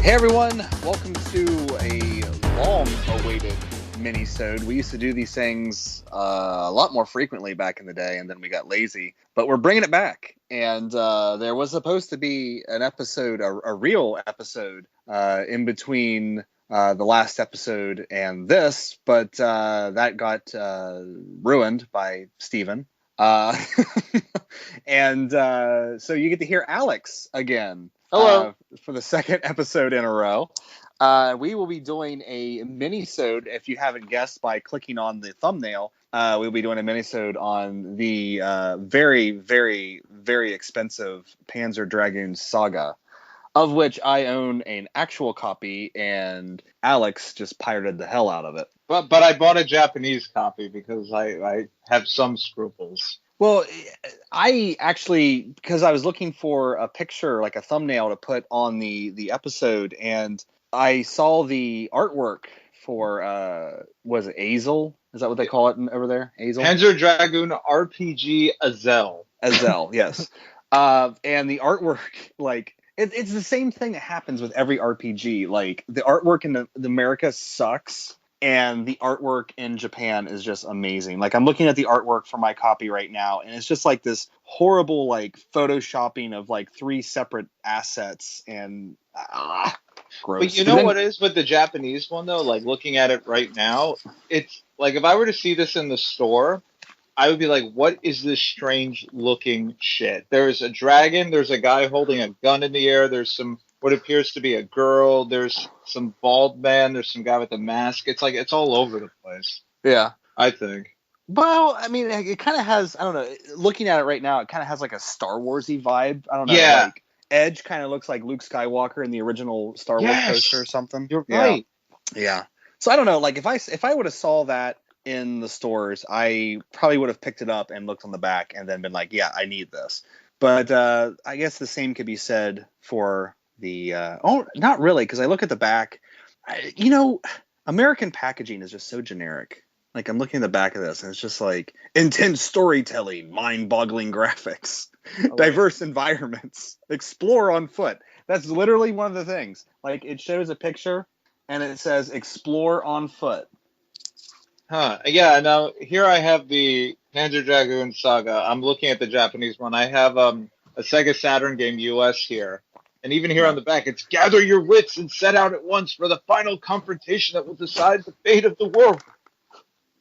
Hey everyone, welcome to a long-awaited Minisode. We used to do these things a lot more frequently back in the day, and then we got lazy. But we're bringing it back, and there was supposed to be an episode, a real episode, in between the last episode and this, but that got ruined by Steven. And so you get to hear Alex again. Hello. For the second episode in a row. We will be doing a minisode, if you haven't guessed by clicking on the thumbnail. We'll be doing a minisode on the very, very, very expensive Panzer Dragoon Saga, of which I own an actual copy, and Alex just pirated the hell out of it. But I bought a Japanese copy because I have some scruples. Well, I actually, because I was looking for a picture, like a thumbnail to put on the episode, and I saw the artwork for, was it Azel? Is that what they call it over there? Azel? Panzer Dragoon RPG Azel. Azel, yes. And the artwork, like, it's the same thing that happens with every RPG. Like, the artwork in the America sucks. And the artwork in Japan is just amazing. Like, I'm looking at the artwork for my copy right now, and it's just like this horrible, like, photoshopping of like 3 separate assets, and gross. But you know what is with the Japanese one though? Like, looking at it right now, it's like if I were to see this in the store, I would be like, what is this strange looking shit? There's a dragon, there's a guy holding a gun in the air, there's some what appears to be a girl, there's some bald man, there's some guy with a mask. It's like, it's all over the place. Yeah. I think. Well, I mean, it kind of has, I don't know, looking at it right now, it kind of has like a Star Wars-y vibe. I don't know. Yeah. Like, Edge kind of looks like Luke Skywalker in the original Star Wars poster or something. You're right. Yeah. So I don't know, like, if I would have saw that in the stores, I probably would have picked it up and looked on the back and then been like, yeah, I need this. But I guess the same could be said for the not really, because I look at the back. American packaging is just so generic. Like, I'm looking at the back of this, and it's just like intense storytelling, mind-boggling graphics, diverse environments, explore on foot. That's literally one of the things. Like, it shows a picture, and it says explore on foot. Huh. Yeah, now here I have the Panzer Dragoon Saga. I'm looking at the Japanese one. I have a Sega Saturn game US here. And even here on the back, it's gather your wits and set out at once for the final confrontation that will decide the fate of the world.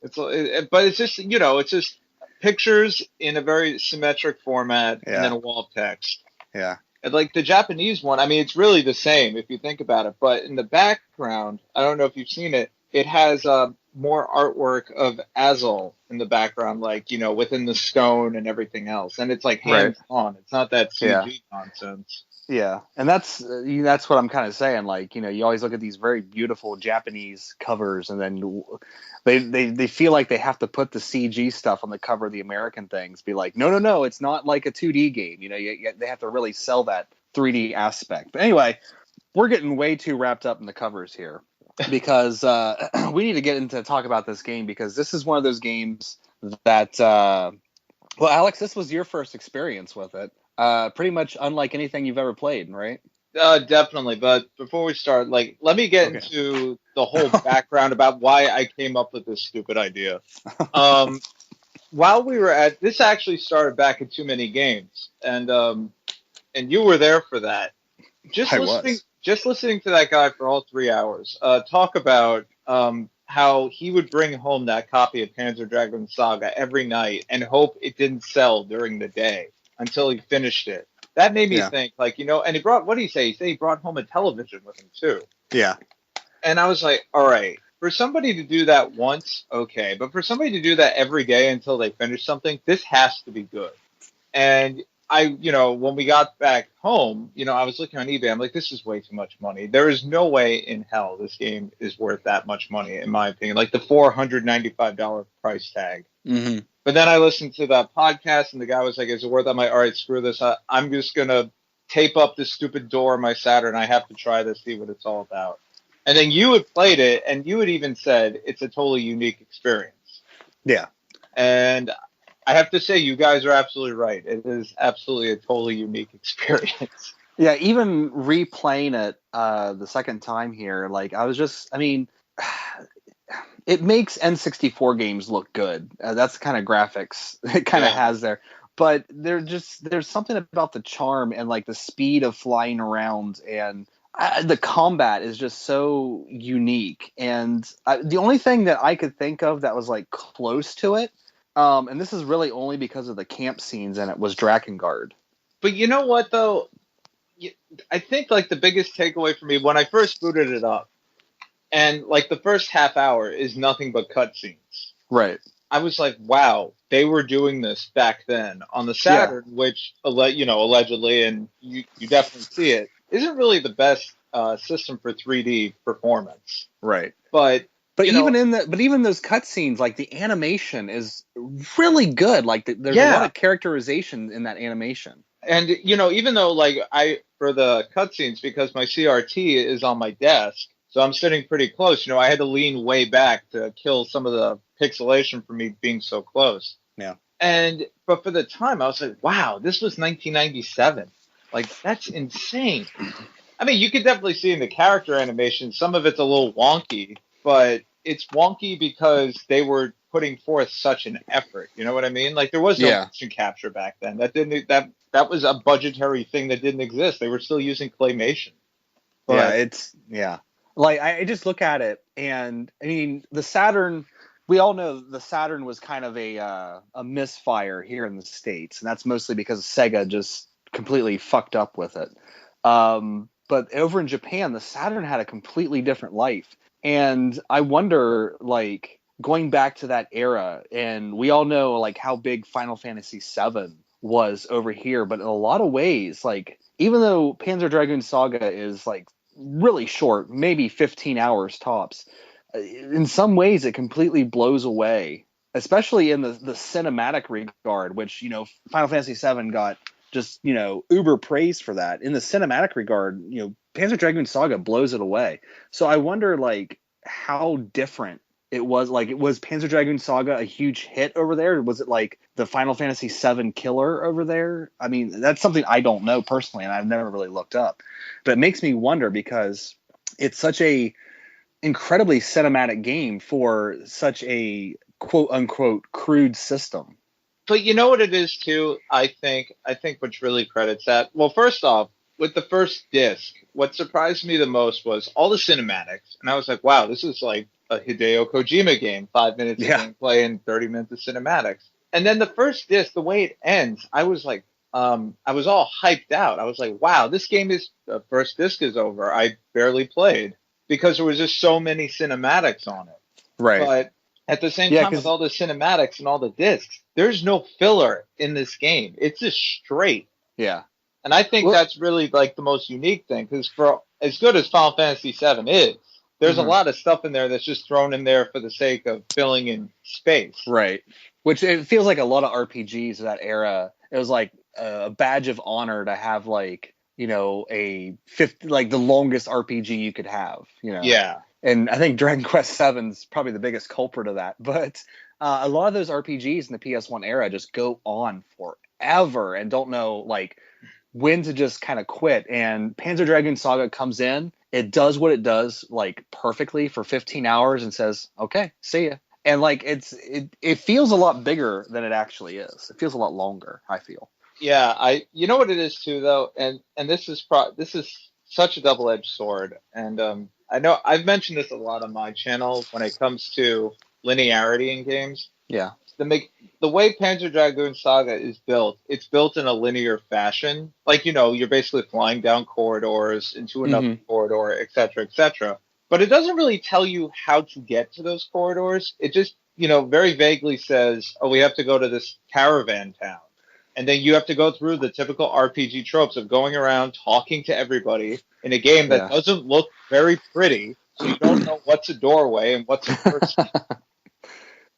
But it's just, it's just pictures in a very symmetric format and then a wall of text. Yeah. And like the Japanese one, I mean, it's really the same if you think about it. But in the background, I don't know if you've seen it, it has more artwork of Azel in the background, like, within the stone and everything else. And it's like hands-on. It's not that CG nonsense. Yeah, and that's what I'm kind of saying. Like, you always look at these very beautiful Japanese covers, and then they feel like they have to put the CG stuff on the cover of the American things. Be like, no, it's not like a 2D game. They have to really sell that 3D aspect. But anyway, we're getting way too wrapped up in the covers here because we need to get into talk about this game, because this is one of those games that, well, Alex, this was your first experience with it. Pretty much unlike anything you've ever played, right? Definitely. But before we start, like, let me get into the whole background about why I came up with this stupid idea. While we were this actually started back in Too Many Games, and you were there for that. Just listening to that guy for all 3 hours, talk about how he would bring home that copy of Panzer Dragoon Saga every night and hope it didn't sell during the day until he finished it. That made me think, like, and he brought, what did he say? He said he brought home a television with him, too. Yeah. And I was like, all right, for somebody to do that once, okay. But for somebody to do that every day until they finish something, this has to be good. And when we got back home, I was looking on eBay. I'm like, this is way too much money. There is no way in hell this game is worth that much money, in my opinion. Like the $495 price tag. Mm-hmm. But then I listened to that podcast, and the guy was like, is it worth it? I'm like, all right, screw this. I'm just going to tape up this stupid door on my Saturn. I have to try this, see what it's all about. And then you had played it, and you had even said it's a totally unique experience. Yeah. And I have to say, you guys are absolutely right. It is absolutely a totally unique experience. Yeah, even replaying it the second time here, like I mean, it makes N64 games look good. That's the kind of graphics it kind of Yeah. has there. But there's something about the charm and like the speed of flying around, and the combat is just so unique. And the only thing that I could think of that was like close to it, and this is really only because of the camp scenes in it, was Drakengard. But you know what though? I think like the biggest takeaway for me when I first booted it up, and like the first half hour is nothing but cutscenes. Right. I was like, wow, they were doing this back then on the Yeah. Saturn, which allegedly, and you definitely see it, isn't really the best system for 3D performance. Right. But even those cutscenes, like the animation is really good. Like there's a lot of characterization in that animation. And even though like for the cutscenes, because my CRT is on my desk, so I'm sitting pretty close. I had to lean way back to kill some of the pixelation from me being so close. Yeah. But for the time, I was like, wow, this was 1997. Like, that's insane. I mean, you could definitely see in the character animation, some of it's a little wonky, but it's wonky because they were putting forth such an effort. You know what I mean? Like, there was no motion capture back then. That was a budgetary thing that didn't exist. They were still using claymation. But, like, I just look at it, and I mean, the Saturn. We all know the Saturn was kind of a misfire here in the States, and that's mostly because Sega just completely fucked up with it. But over in Japan, the Saturn had a completely different life, and I wonder, like, going back to that era, and we all know like how big Final Fantasy VII was over here, but in a lot of ways, like, even though Panzer Dragoon Saga is like really short, maybe 15 hours tops, in some ways it completely blows away, especially in the cinematic regard, which Final Fantasy VII got just uber praise for that. In the cinematic regard, Panzer Dragoon Saga blows it away. So I wonder like how different it was. Like, was Panzer Dragoon Saga a huge hit over there? Or was it like the Final Fantasy VII killer over there? I mean, that's something I don't know personally, and I've never really looked up. But it makes me wonder because it's such a incredibly cinematic game for such a quote unquote crude system. But you know what it is too? I think which really credits that. Well, first off, with the first disc, what surprised me the most was all the cinematics, and I was like, wow, this is like a Hideo Kojima game, 5 minutes of gameplay and 30 minutes of cinematics. And then the first disc, the way it ends, I was like, I was all hyped out. I was like, wow, this game is, the first disc is over. I barely played because there was just so many cinematics on it. Right. But at the same time, with all the cinematics and all the discs, there's no filler in this game. It's just straight. Yeah. And I think that's really like the most unique thing, because for as good as Final Fantasy VII is, there's a lot of stuff in there that's just thrown in there for the sake of filling in space. Right. Which it feels like a lot of RPGs of that era. It was like a badge of honor to have like, a 50, like the longest RPG you could have, Yeah. And I think Dragon Quest VII is probably the biggest culprit of that. But a lot of those RPGs in the PS1 era just go on forever and don't know like when to just kind of quit. And Panzer Dragoon Saga comes in, it does what it does like perfectly for 15 hours and says, okay, see ya. And like it feels a lot bigger than it actually is. It feels a lot longer, I feel. Yeah, you know what it is too though, and this is such a double-edged sword, and I know I've mentioned this a lot on my channel when it comes to linearity in games. Yeah. The way Panzer Dragoon Saga is built, it's built in a linear fashion. Like, you're basically flying down corridors into another corridor, et cetera, et cetera. But it doesn't really tell you how to get to those corridors. It just, very vaguely says, oh, we have to go to this caravan town. And then you have to go through the typical RPG tropes of going around talking to everybody in a game that doesn't look very pretty. So you don't know what's a doorway and what's a person.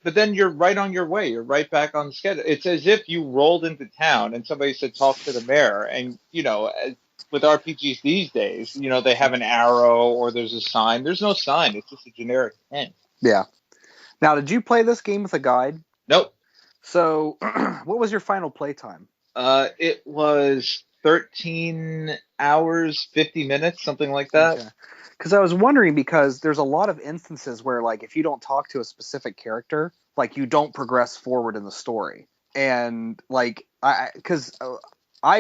But then you're right on your way. You're right back on the schedule. It's as if you rolled into town and somebody said, talk to the mayor. And, with RPGs these days, they have an arrow or there's a sign. There's no sign. It's just a generic hint. Yeah. Now, did you play this game with a guide? Nope. So what was your final playtime? It was 13 hours, 50 minutes, something like that. Okay. Because I was wondering, because there's a lot of instances where, like, if you don't talk to a specific character, like, you don't progress forward in the story. And, like, I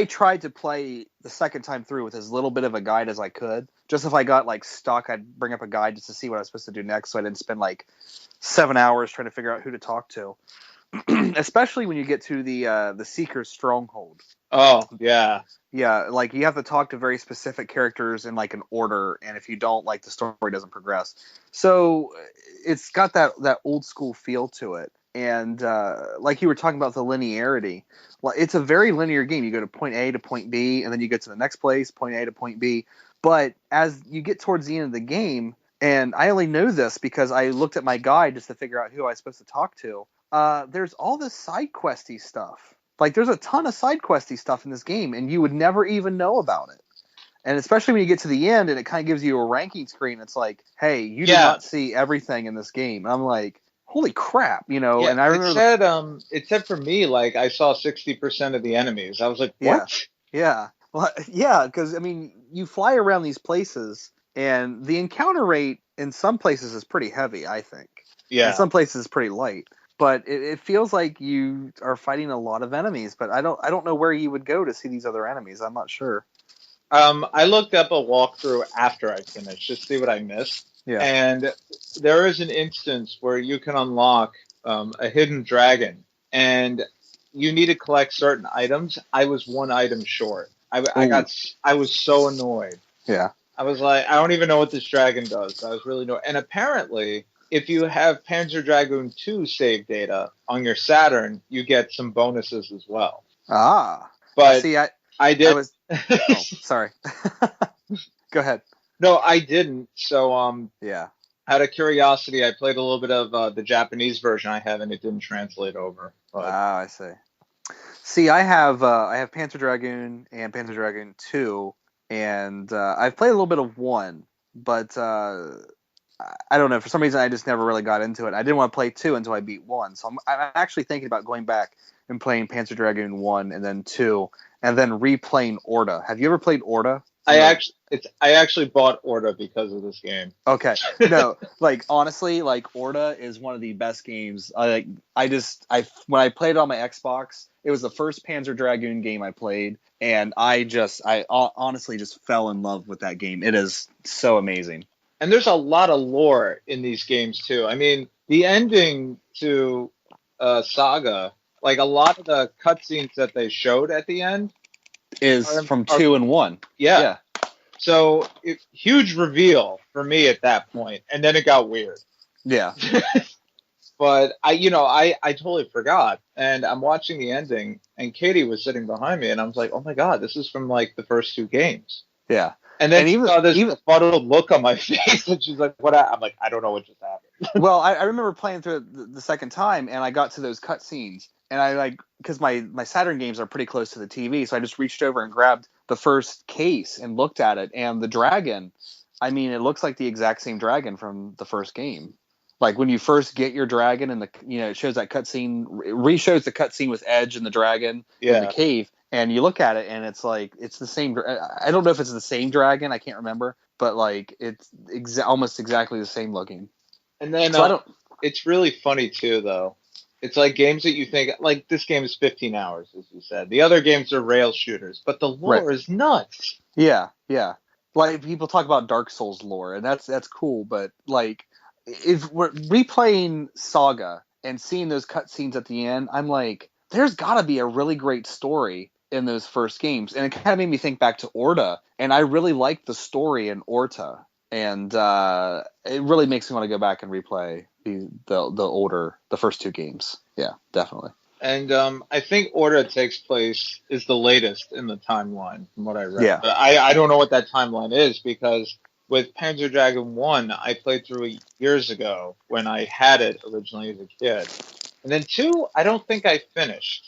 tried to play the second time through with as little bit of a guide as I could. Just if I got, like, stuck, I'd bring up a guide just to see what I was supposed to do next, so I didn't spend, like, 7 hours trying to figure out who to talk to. Especially when you get to the Seeker's Stronghold. Oh, yeah. Yeah, like, you have to talk to very specific characters in, like, an order, and if you don't, like, the story doesn't progress. So it's got that old school feel to it. And like you were talking about the linearity, well, it's a very linear game. You go to point A to point B, and then you get to the next place, point A to point B. But as you get towards the end of the game, and I only know this because I looked at my guide just to figure out who I was supposed to talk to, there's all this side questy stuff. Like, there's a ton of side questy stuff in this game, and you would never even know about it. And especially when you get to the end, and it kind of gives you a ranking screen. It's like, hey, you do not see everything in this game. And I'm like, holy crap, you know. Yeah, and I remember it said for me, like, I saw 60% of the enemies. I was like, what? Yeah. Well, yeah, because I mean, you fly around these places, and the encounter rate in some places is pretty heavy, I think. Yeah. In some places it's pretty light. But it feels like you are fighting a lot of enemies, but I don't know where you would go to see these other enemies. I'm not sure. I looked up a walkthrough after I finished just to see what I missed. Yeah. And there is an instance where you can unlock a hidden dragon, and you need to collect certain items. I was one item short. I was so annoyed. Yeah. I was like, I don't even know what this dragon does. I was really annoyed. And apparently, if you have Panzer Dragoon 2 save data on your Saturn, you get some bonuses as well. Ah. But see, I did. Oh, sorry. Go ahead. No, I didn't. So, yeah. Out of curiosity, I played a little bit of the Japanese version I have, and it didn't translate over. But... Ah, I see. See, I have Panzer Dragoon and Panzer Dragoon 2, and I've played a little bit of 1, but I don't know. For some reason, I just never really got into it. I didn't want to play 2 until I beat 1, so I'm actually thinking about going back and playing Panzer Dragoon 1 and then 2, and then replaying Orta. Have you ever played Orta? I actually bought Orta because of this game. Okay. No, like, honestly, like, Orta is one of the best games. When I played it on my Xbox, it was the first Panzer Dragoon game I played, and I honestly just fell in love with that game. It is so amazing. And there's a lot of lore in these games too. I mean, the ending to Saga, like, a lot of the cutscenes that they showed at the end is from 2 and 1. Yeah. So, huge reveal for me at that point, and then it got weird. Yeah. But I totally forgot, and I'm watching the ending, and Katie was sitting behind me, and I was like, oh my god, this is from, like, the first 2 games. Yeah. And then she saw this befuddled look on my face, and she's like, what? I'm like, I don't know what just happened. Well, I remember playing through it the second time, and I got to those cutscenes, and because my Saturn games are pretty close to the TV, so I just reached over and grabbed the first case and looked at it, and the dragon, I mean, it looks like the exact same dragon from the first game. Like, when you first get your dragon, and it shows that cutscene, re-shows the cutscene with Edge and the dragon in the cave, and you look at it, and it's like, it's the same. I don't know if it's the same dragon, I can't remember, but, like, it's almost exactly the same looking. And then it's really funny too, though. It's like games that you think, like, this game is 15 hours, as you said. The other games are rail shooters, but the lore is nuts. Yeah, yeah. Like, people talk about Dark Souls lore, and that's cool, but, like, if we're replaying Saga and seeing those cutscenes at the end, I'm like, there's got to be a really great story in those first games. And it kind of made me think back to Orta, and I really liked the story in Orta. And it really makes me want to go back and replay the first 2 games. Yeah, definitely. And I think Orta is the latest in the timeline, from what I read. Yeah. But I don't know what that timeline is, because with Panzer Dragoon 1, I played through it years ago when I had it originally as a kid. And then 2, I don't think I finished.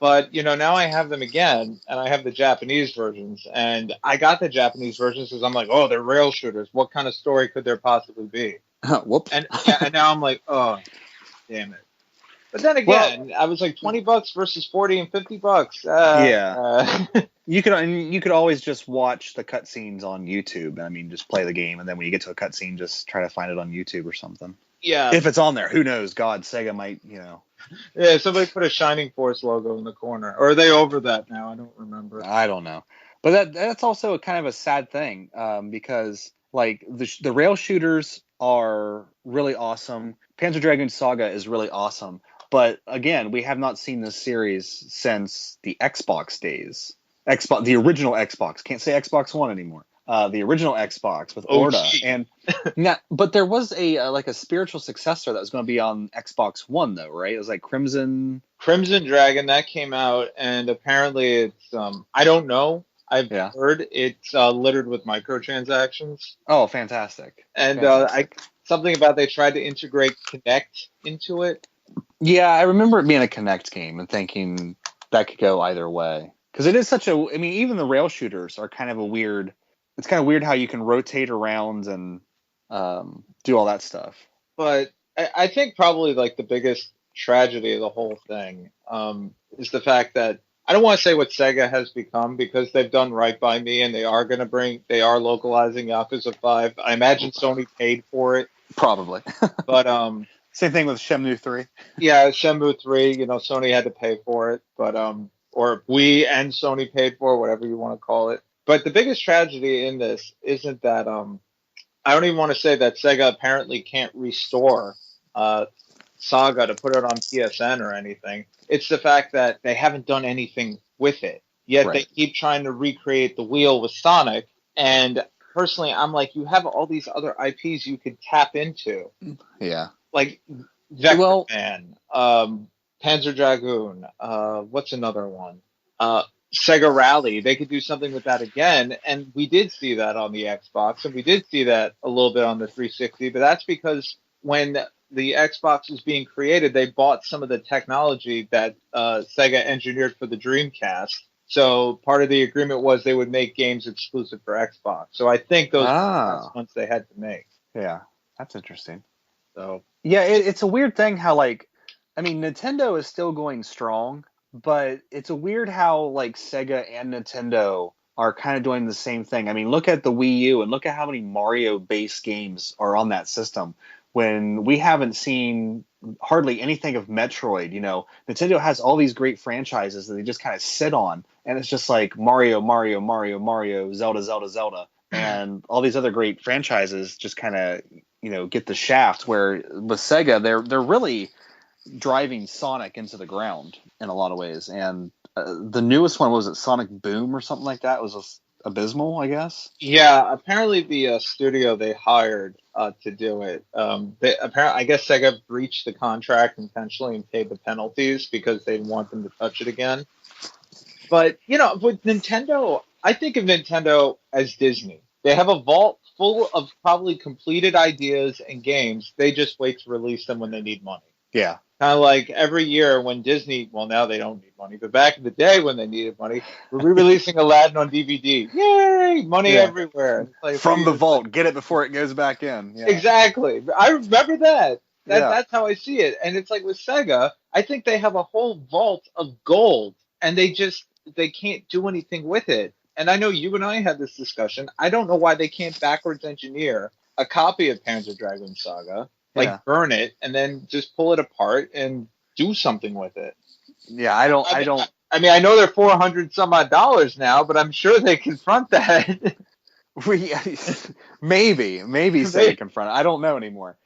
But, now I have them again, and I have the Japanese versions. And I got the Japanese versions because I'm like, oh, they're rail shooters. What kind of story could there possibly be? Whoops. And now I'm like, oh, damn it. But then again, I was like $20 versus 40 and $50. Yeah. You could always just watch the cutscenes on YouTube. I mean, just play the game, and then when you get to a cutscene, just try to find it on YouTube or something. Yeah. If it's on there, who knows? God, Sega might, Yeah, somebody put a Shining Force logo in the corner. Or are they over that now? I don't remember. I don't know. But that's also kind of a sad thing, because like the rail shooters are really awesome. Panzer Dragoon Saga is really awesome. But again, we have not seen this series since the Xbox days. The original Xbox. Can't say Xbox One anymore. The original Xbox with Orta, and but there was a spiritual successor that was going to be on Xbox One though, right? It was like Crimson Dragon that came out, and apparently it's I don't know. I've heard it's littered with microtransactions. Oh, fantastic! And something about they tried to integrate Kinect into it. Yeah, I remember it being a Kinect game and thinking that could go either way. Because it is such a, I mean, even the rail shooters are kind of a weird, it's kind of weird how you can rotate around and do all that stuff. But I think probably like the biggest tragedy of the whole thing is the fact that, I don't want to say what Sega has become because they've done right by me and they are localizing Yakuza 5. I imagine Sony paid for it. Probably. But same thing with Shenmue 3. Yeah, Shenmue 3, Sony had to pay for it, but or we and Sony paid for it, whatever you want to call it. But the biggest tragedy in this isn't that I don't even want to say that Sega apparently can't restore Saga to put it on PSN or anything. It's the fact that they haven't done anything with it. Yet They keep trying to recreate the wheel with Sonic. And personally, I'm like, you have all these other IPs you could tap into. Yeah. Like Vector Man, Panzer Dragoon, what's another one? Sega Rally. They could do something with that again. And we did see that on the Xbox, and we did see that a little bit on the 360. But that's because when the Xbox was being created, they bought some of the technology that Sega engineered for the Dreamcast. So part of the agreement was they would make games exclusive for Xbox. So I think those were the ones they had to make. Yeah, that's interesting. So yeah, it's a weird thing how Nintendo is still going strong, but it's a weird how Sega and Nintendo are kind of doing the same thing. I mean, look at the Wii U and look at how many Mario-based games are on that system. When we haven't seen hardly anything of Metroid, Nintendo has all these great franchises that they just kind of sit on, and it's just like Mario, Zelda, and all these other great franchises just kind of, get the shaft. Where with Sega, they're really driving Sonic into the ground in a lot of ways. And the newest one, was it Sonic Boom or something like that? It was just abysmal, I guess. Yeah, apparently the studio they hired to do it, I guess Sega breached the contract intentionally and paid the penalties because they didn't want them to touch it again. But with Nintendo, I think of Nintendo as Disney. They have a vault full of probably completed ideas and games. They just wait to release them when they need money. Yeah. Kind of like every year when Disney, well, now they don't need money, but back in the day when they needed money, we're re-releasing Aladdin on DVD. Yay! Money everywhere. From the vault. Get it before it goes back in. Yeah. Exactly. I remember that. That's how I see it. And it's like with Sega, I think they have a whole vault of gold, and they can't do anything with it. And I know you and I had this discussion. I don't know why they can't backwards engineer a copy of Panzer Dragoon Saga, burn it, and then just pull it apart and do something with it. Yeah, I don't. I mean, I know they're $400 some odd now, but I'm sure they confront that. maybe say confront it. I don't know anymore.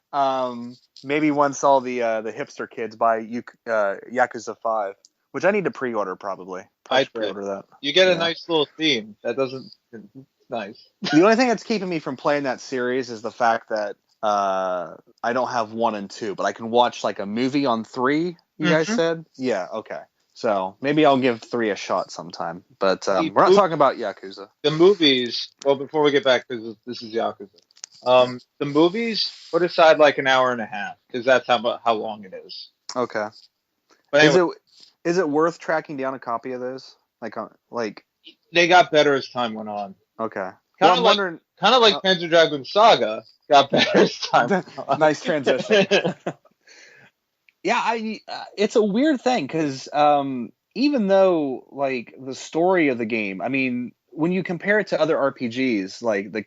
Maybe once all the hipster kids buy Yakuza 5, which I need to pre-order probably. I'd pre-order that. You get a nice little theme. It's nice. The only thing that's keeping me from playing that series is the fact that I don't have 1 and 2, but I can watch a movie on 3. You guys said, yeah, okay. So maybe I'll give 3 a shot sometime. But we're not talking about Yakuza. The movies. Well, before we get back, because this is Yakuza. The movies, put aside an hour and a half, because that's how long it is. Okay. But anyway, is it worth tracking down a copy of those? They got better as time went on. Okay. Kind of like Panzer Dragoon Saga got better as time went on. Nice transition. Yeah, it's a weird thing because even though like the story of the game, I mean, when you compare it to other RPGs, like the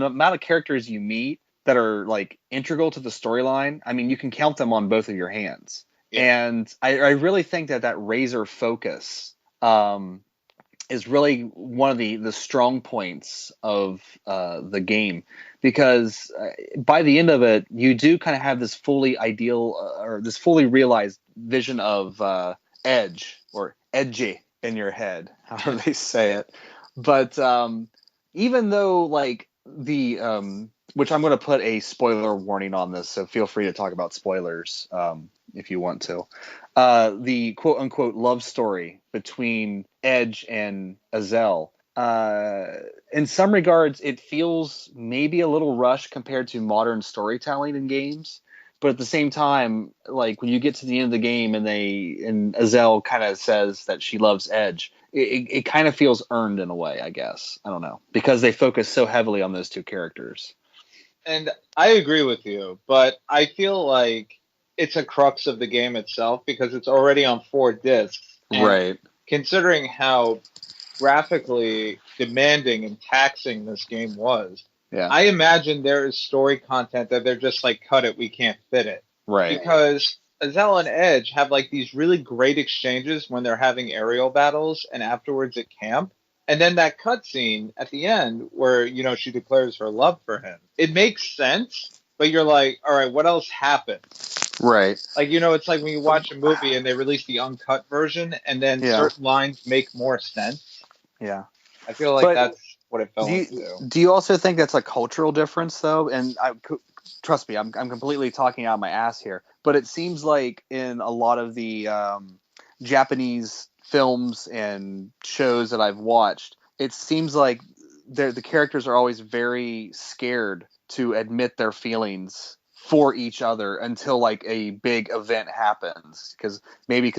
amount of characters you meet that are like integral to the storyline, I mean, you can count them on both of your hands. Yeah. And I really think that razor focus um, is really one of the strong points of the game, because by the end of it, you do kind of have this fully ideal or this fully realized vision of Edge or Edgy in your head, however they say it. But even though like the which I'm going to put a spoiler warning on this, so feel free to talk about spoilers if you want to. The quote unquote love story between Edge and Azel. In some regards, it feels maybe a little rushed compared to modern storytelling in games. But at the same time, like when you get to the end of the game and Azel kind of says that she loves Edge, it kind of feels earned in a way, I guess. I don't know, because they focus so heavily on those two characters. And I agree with you, but I feel like it's a crux of the game itself because it's already on 4 discs. And right. Considering how graphically demanding and taxing this game was, yeah, I imagine there is story content that they're just like, cut it, we can't fit it. Right. Because Azel and Edge have like these really great exchanges when they're having aerial battles and afterwards at camp. And then that cutscene at the end where, you know, she declares her love for him. It makes sense, but you're like, all right, what else happened? Right. Like, you know, it's like when you watch a movie and they release the uncut version and then certain lines make more sense. Yeah. I feel like that's what it fell into. Do you also think that's a cultural difference, though? And trust me, I'm completely talking out of my ass here. But it seems like in a lot of the Japanese films and shows that I've watched, it seems like the characters are always very scared to admit their feelings for each other until like a big event happens, because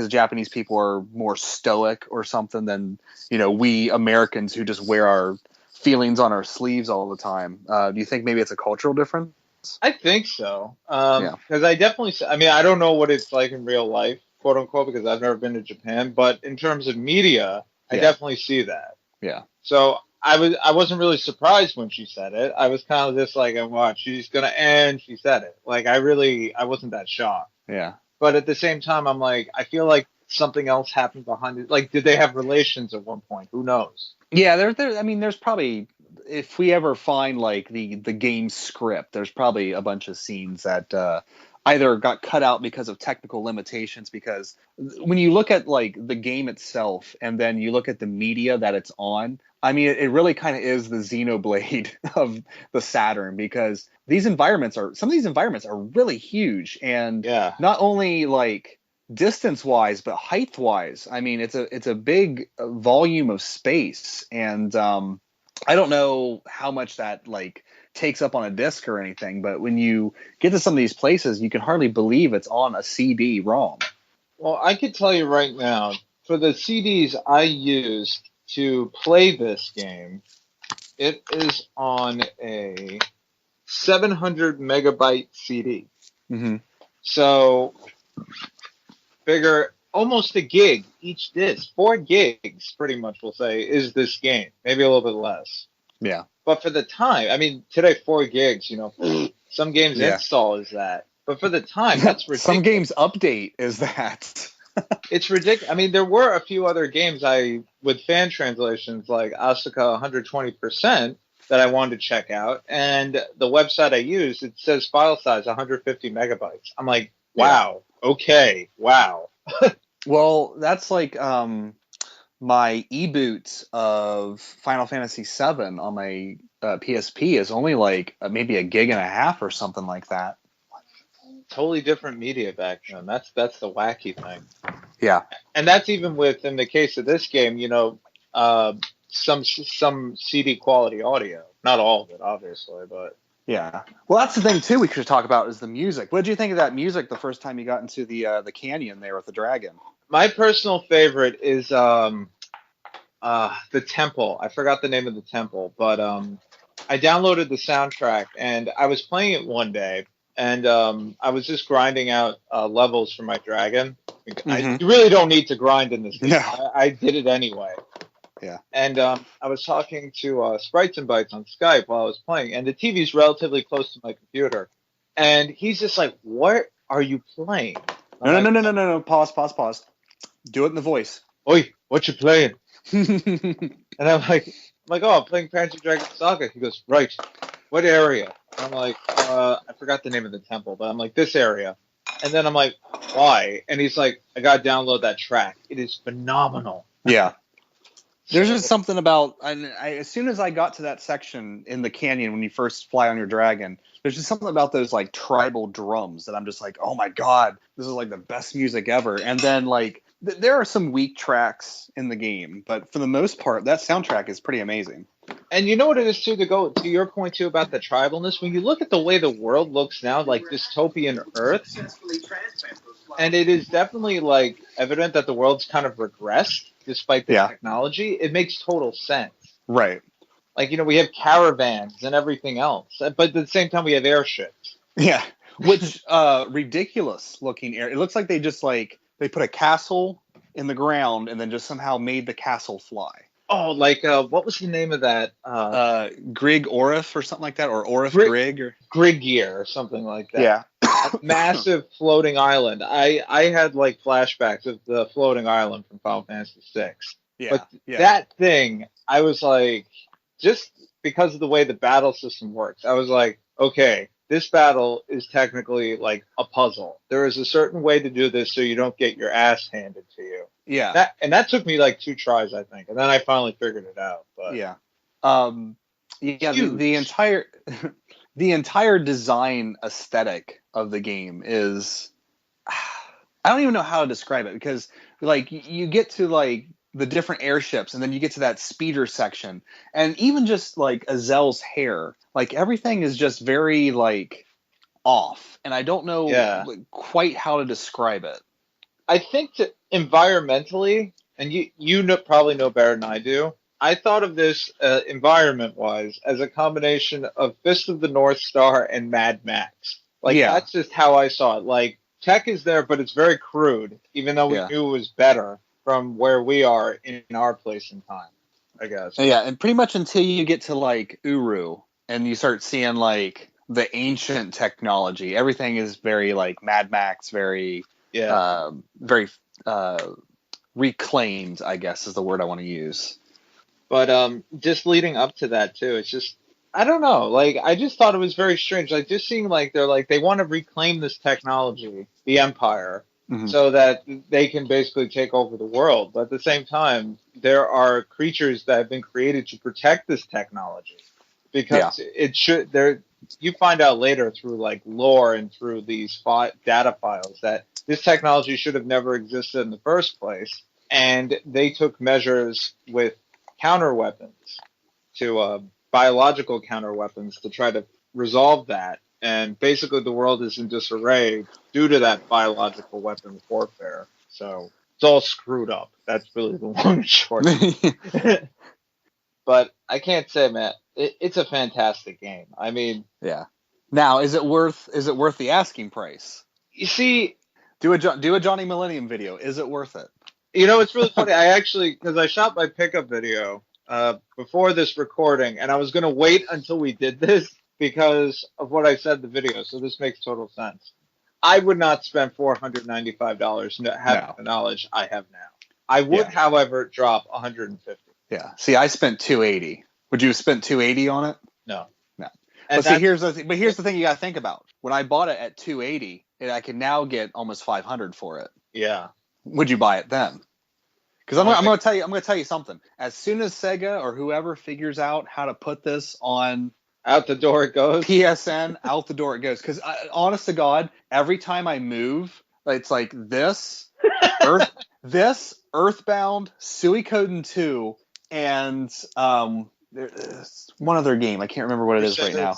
Japanese people are more stoic or something than, you know, we Americans who just wear our feelings on our sleeves all the time. Do you think maybe it's a cultural difference? I think so. Because I definitely, I mean, I don't know what it's like in real life, quote unquote, because I've never been to Japan, but in terms of media, I definitely see that. Yeah. So I wasn't really surprised when she said it. I was kind of just like, what, she's gonna end. She said it. Like I wasn't that shocked. Yeah. But at the same time, I'm like, I feel like something else happened behind it. Like, did they have relations at one point? Who knows? Yeah, I mean, there's probably, if we ever find like the game script, there's probably a bunch of scenes that either got cut out because of technical limitations. Because when you look at like the game itself and then you look at the media that it's on, I mean, it really kind of is the Xenoblade of the Saturn, because some of these environments are really huge, and not only like distance wise but height wise. I mean, it's a big volume of space, and I don't know how much that like takes up on a disc or anything, but when you get to some of these places, you can hardly believe it's on a CD-ROM. Well, I could tell you right now, for the CDs I used to play this game, it is on a 700 megabyte CD. Mm-hmm. So figure almost a gig each disc. 4 gigs, pretty much, we'll say, is this game. Maybe a little bit less. Yeah. But for the time, I mean, today 4 gigs, you know, some games install is that. But for the time, that's ridiculous. Some games update is that. It's ridiculous. I mean, there were a few other games with fan translations like Asuka 120% that I wanted to check out. And the website I used, it says file size 150 megabytes. I'm like, wow, okay, wow. Well, that's like my e-boot of Final Fantasy VII on my PSP is only like maybe a gig and a half or something like that. Totally different media back then. That's the wacky thing. Yeah. And that's even in the case of this game, you know, some CD quality audio. Not all of it, obviously, but yeah. Well, that's the thing too we could talk about is the music. What did you think of that music the first time you got into the canyon there with the dragon? My personal favorite is the temple. I forgot the name of the temple, but I downloaded the soundtrack and I was playing it one day and I was just grinding out levels for my dragon. Mm-hmm. You really don't need to grind in this game. No. I did it anyway. Yeah. And I was talking to Sprites and Bytes on Skype while I was playing, and the TV's relatively close to my computer. And he's just like, "What are you playing?" No. Pause. Do it in the voice. Oi, what you playing? And I'm like, oh, I'm playing Panzer Dragoon Saga. He goes, right. What area? And I'm like, I forgot the name of the temple, but I'm like, this area. And then I'm like, why? And he's like, I gotta download that track. It is phenomenal. Yeah. There's just something about, as soon as I got to that section in the canyon when you first fly on your dragon, there's just something about those like tribal drums that I'm just like, oh my god, this is like the best music ever. And then like there are some weak tracks in the game, but for the most part, that soundtrack is pretty amazing. And you know what it is too, to go to your point too about the tribalness, when you look at the way the world looks now, like dystopian Earth, and it is definitely like evident that the world's kind of regressed despite the technology, it makes total sense. Right. Like, we have caravans and everything else, but at the same time we have airships. Yeah. Which ridiculous looking air. It looks like they just like they put a castle in the ground and then just somehow made the castle fly. Oh, like what was the name of that? Grig Orif or something like that, or Orif Grig or Grigier or something like that. Yeah. A massive floating island. I had like flashbacks of the floating island from Final Fantasy VI. Yeah. But that thing, I was like, just because of the way the battle system works, I was like, okay, this battle is technically like a puzzle. There is a certain way to do this so you don't get your ass handed to you. Yeah. That took me like 2 tries, I think, and then I finally figured it out. But yeah. The entire the entire design aesthetic of the game is, I don't even know how to describe it, because like you get to like the different airships and then you get to that speeder section, and even just like Azel's hair, like everything is just very like off, and I don't know quite how to describe it. I think that environmentally, and you probably know better than I do, I thought of this environment-wise as a combination of Fist of the North Star and Mad Max. Like, that's just how I saw it. Like, tech is there, but it's very crude, even though we knew it was better from where we are in our place and time, I guess. Yeah, and pretty much until you get to, like, Uru, and you start seeing, like, the ancient technology. Everything is very, like, Mad Max, very reclaimed, I guess is the word I want to use. But just leading up to that too, it's just, I don't know. Like, I just thought it was very strange. Like, just seeing like they want to reclaim this technology, the Empire, so that they can basically take over the world. But at the same time, there are creatures that have been created to protect this technology, because it should. You find out later through like lore and through these data files that this technology should have never existed in the first place, and they took measures with counter weapons to biological counter weapons to try to resolve that, and basically the world is in disarray due to that biological weapons warfare. So it's all screwed up. That's really the long and short. But I can't say, man, it's a fantastic game. I mean, now is it worth the asking price? You see, do a Johnny Millennium video. Is it worth it? It's really funny. I actually, because I shot my pickup video before this recording, and I was going to wait until we did this because of what I said in the video. So this makes total sense. I would not spend $495 having the knowledge I have now. I would, however, drop $150. Yeah. See, I spent $280. Would you have spent $280 on it? No. But see, here's the thing you got to think about. When I bought it at $280, I can now get almost $500 for it. Yeah. Would you buy it then? Because I'm going to tell you something. As soon as Sega or whoever figures out how to put this on, out the door it goes. PSN, out the door it goes. Because honest to God, every time I move, it's like this Earthbound, Suikoden 2, and there's one other game. I can't remember what it is right now.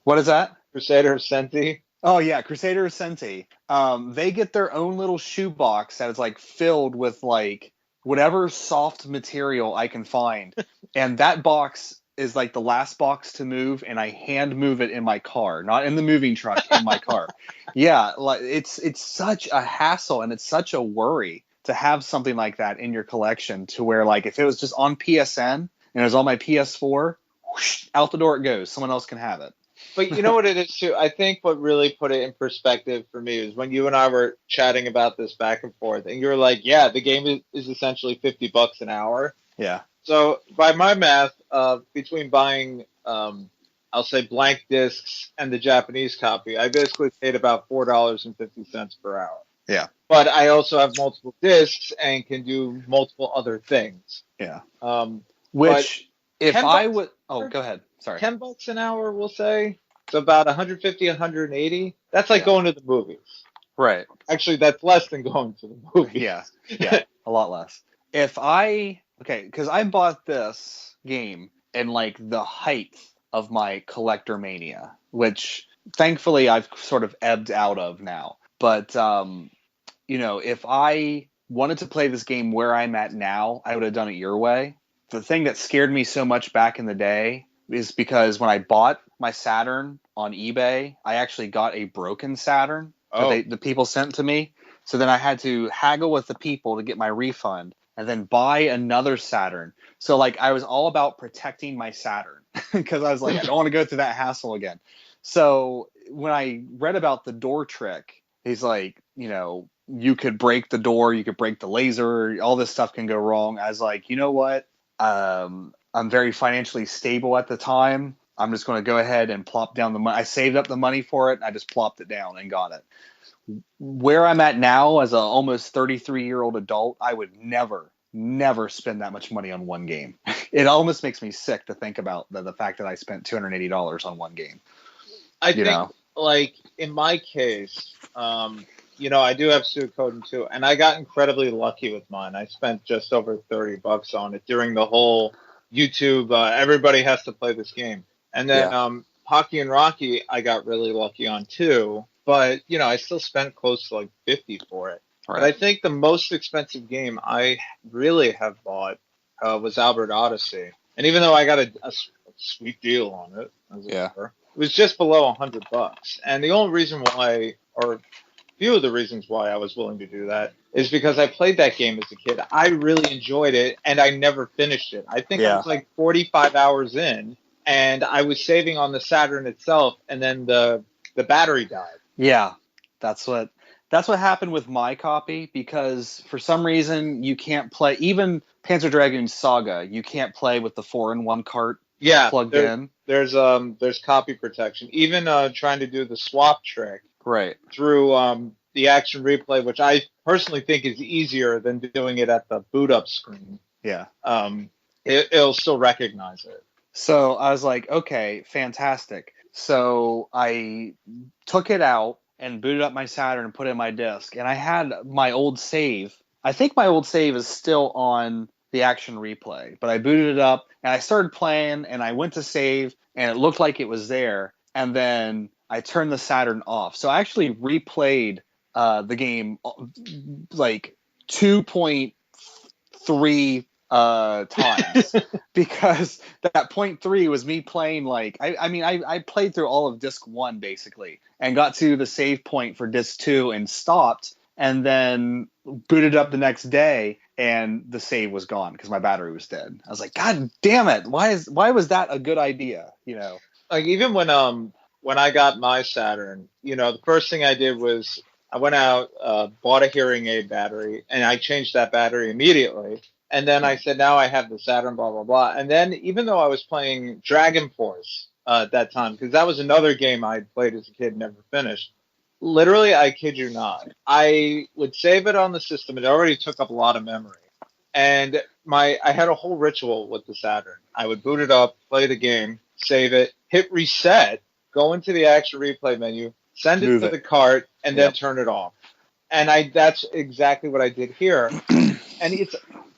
What is that? Crusader of Senti. Oh yeah, Crusader of Senti. They get their own little shoebox that is like filled with like whatever soft material I can find, and that box is like the last box to move, and I hand move it in my car, not in the moving truck, in my car. Yeah, like it's such a hassle and it's such a worry to have something like that in your collection, to where like if it was just on PSN and it was on my PS4, whoosh, out the door it goes. Someone else can have it. But you know what it is too? I think what really put it in perspective for me is when you and I were chatting about this back and forth, and you were like, "Yeah, the game is essentially $50 an hour." Yeah. So by my math, between buying, I'll say blank discs and the Japanese copy, I basically paid about $4.50 per hour. Yeah. But I also have multiple discs and can do multiple other things. Yeah. Um, Which, if I $10 would, oh, go ahead. Sorry. $10 an hour, we'll say. So about 150, 180. That's like going to the movies. Right. Actually, that's less than going to the movies. Yeah. A lot less. Because I bought this game in like the height of my collector mania, which thankfully I've sort of ebbed out of now. But, if I wanted to play this game where I'm at now, I would have done it your way. The thing that scared me so much back in the day is because when I bought my Saturn on eBay, I actually got a broken Saturn that the people sent to me. So then I had to haggle with the people to get my refund and then buy another Saturn. So like I was all about protecting my Saturn because I was like, I don't want to go through that hassle again. So when I read about the door trick, he's like, you could break the door, you could break the laser, all this stuff can go wrong. I was like, you know what? I'm very financially stable at the time. I'm just going to go ahead and plop down the money. I saved up the money for it. And I just plopped it down and got it. Where I'm at now as an almost 33-year-old adult, I would never spend that much money on one game. It almost makes me sick to think about the fact that I spent $280 on one game. I think, like, in my case, I do have Suikoden too, and I got incredibly lucky with mine. I spent just over $30 on it during the whole YouTube, everybody has to play this game. And then Hockey and Rocky, I got really lucky on too. But, I still spent close to like $50 for it. Right. But I think the most expensive game I really have bought was Albert Odyssey. And even though I got a sweet deal on it, it was just below $100. And the only reason why, or few of the reasons why I was willing to do that, is because I played that game as a kid. I really enjoyed it, and I never finished it. I think I was like 45 hours in, and I was saving on the Saturn itself, and then the battery died. Yeah, that's what happened with my copy, because for some reason you can't play, even Panzer Dragoon Saga, you can't play with the 4-in-1 cart plugged in. There's copy protection. Even trying to do the swap trick through the action replay, which I personally think is easier than doing it at the boot up screen. Yeah. It'll still recognize it. So I was like, okay, fantastic. So I took it out and booted up my Saturn and put it in my disc. And I had my old save. I think my old save is still on the action replay. But I booted it up and I started playing and I went to save and it looked like it was there. And then I turned the Saturn off. So I actually replayed the game like 2.3 times because that 0.3 was me playing like I played through all of disc 1 basically and got to the save point for disc 2 and stopped and then booted up the next day and the save was gone because my battery was dead. I was like, God damn it, why was that a good idea? Like even when I got my Saturn, the first thing I did was I went out, bought a hearing aid battery, and I changed that battery immediately. And then I said, now I have the Saturn, blah, blah, blah. And then even though I was playing Dragon Force at that time, because that was another game I played as a kid and never finished, literally, I kid you not, I would save it on the system. It already took up a lot of memory. And I had a whole ritual with the Saturn. I would boot it up, play the game, save it, hit reset, go into the action replay menu, send it to the cart, and then turn it off. And that's exactly what I did here. And it's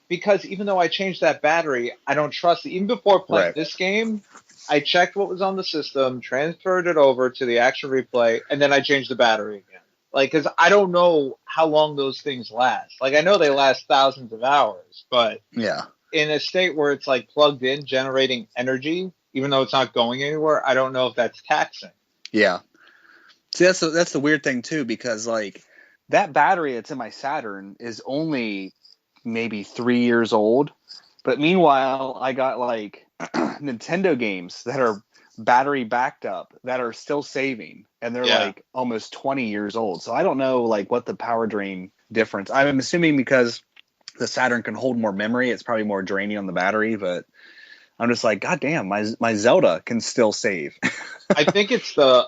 because even though I changed that battery, I don't trust it. Even before playing this game, I checked what was on the system, transferred it over to the action replay, and then I changed the battery again. Like, because I don't know how long those things last. Like, I know they last thousands of hours, but in a state where it's like plugged in, generating energy, even though it's not going anywhere, I don't know if that's taxing. Yeah. See, that's the weird thing too, because like that battery that's in my Saturn is only maybe 3 years old, but meanwhile I got like Nintendo games that are battery backed up that are still saving, and they're like almost 20 years old. So I don't know like what the power drain difference. I'm assuming because the Saturn can hold more memory, it's probably more draining on the battery, but I'm just like, God damn, my Zelda can still save. I think it's the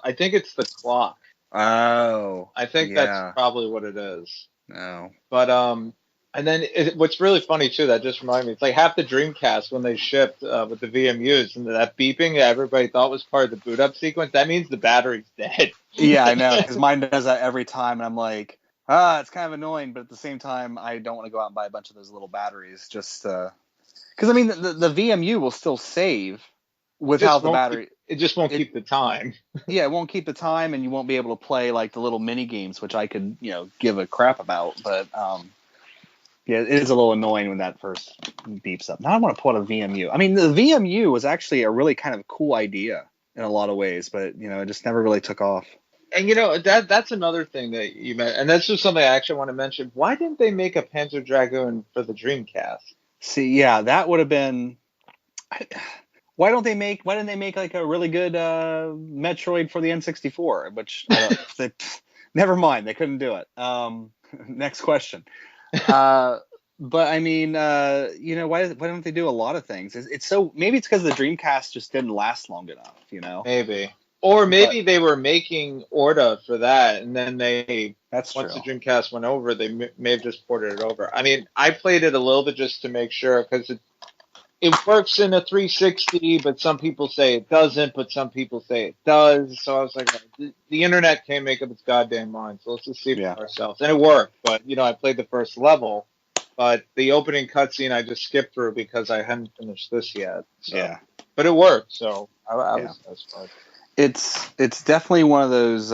clock. Oh, I think that's probably what it is. No. But and then what's really funny too, that just reminded me, it's like half the Dreamcast when they shipped with the VMUs, and that beeping that everybody thought was part of the boot up sequence, that means the battery's dead. Yeah, I know, because mine does that every time, and I'm like, it's kind of annoying, but at the same time, I don't want to go out and buy a bunch of those little batteries, just because I mean the VMU will still save without the battery. It just won't keep the time. Yeah, it won't keep the time, and you won't be able to play like the little mini games, which I could give a crap about, but yeah, it is a little annoying when that first beeps up. Now I want to pull out a VMU. I mean, the VMU was actually a really kind of cool idea in a lot of ways, but it just never really took off. And that's another thing that you meant, and that's just something I actually want to mention. Why didn't they make a Panzer Dragoon for the Dreamcast? See, yeah, that would have been. Why didn't they make like a really good Metroid for the N64? Which never mind, they couldn't do it. Next question. But I mean, why don't they do a lot of things? It's so, maybe it's because the Dreamcast just didn't last long enough, Maybe. Or maybe they were making Orta for that, and then once the Dreamcast went over, they may have just ported it over. I mean, I played it a little bit just to make sure, because it works in a 360, but some people say it doesn't, but some people say it does. So I was like, the internet can't make up its goddamn mind, so let's just see it for ourselves. And it worked, but, I played the first level, but the opening cutscene I just skipped through because I hadn't finished this yet. So. Yeah. But it worked, so I was satisfied. It's definitely one of those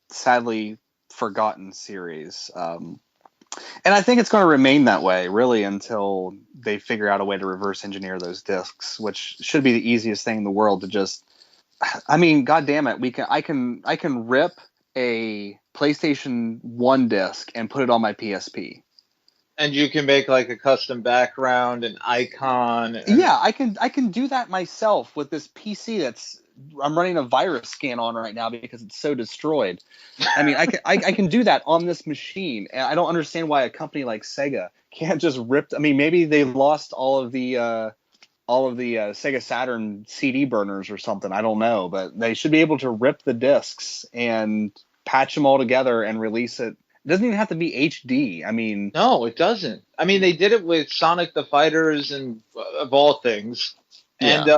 sadly forgotten series. And I think it's going to remain that way, really, until they figure out a way to reverse engineer those discs, which should be the easiest thing in the world to just. I mean, God damn it, I can rip a PlayStation 1 disc and put it on my PSP. And you can make like a custom background, an icon. Yeah, I can do that myself with this PC I'm running a virus scan on right now because it's so destroyed. I mean, I can do that on this machine, and I don't understand why a company like Sega can't just rip. I mean, maybe they lost all of the Sega Saturn CD burners or something. I don't know, but they should be able to rip the discs and patch them all together and release it. It doesn't even have to be HD. I mean, no, it doesn't. I mean, they did it with Sonic the Fighters and of all things. And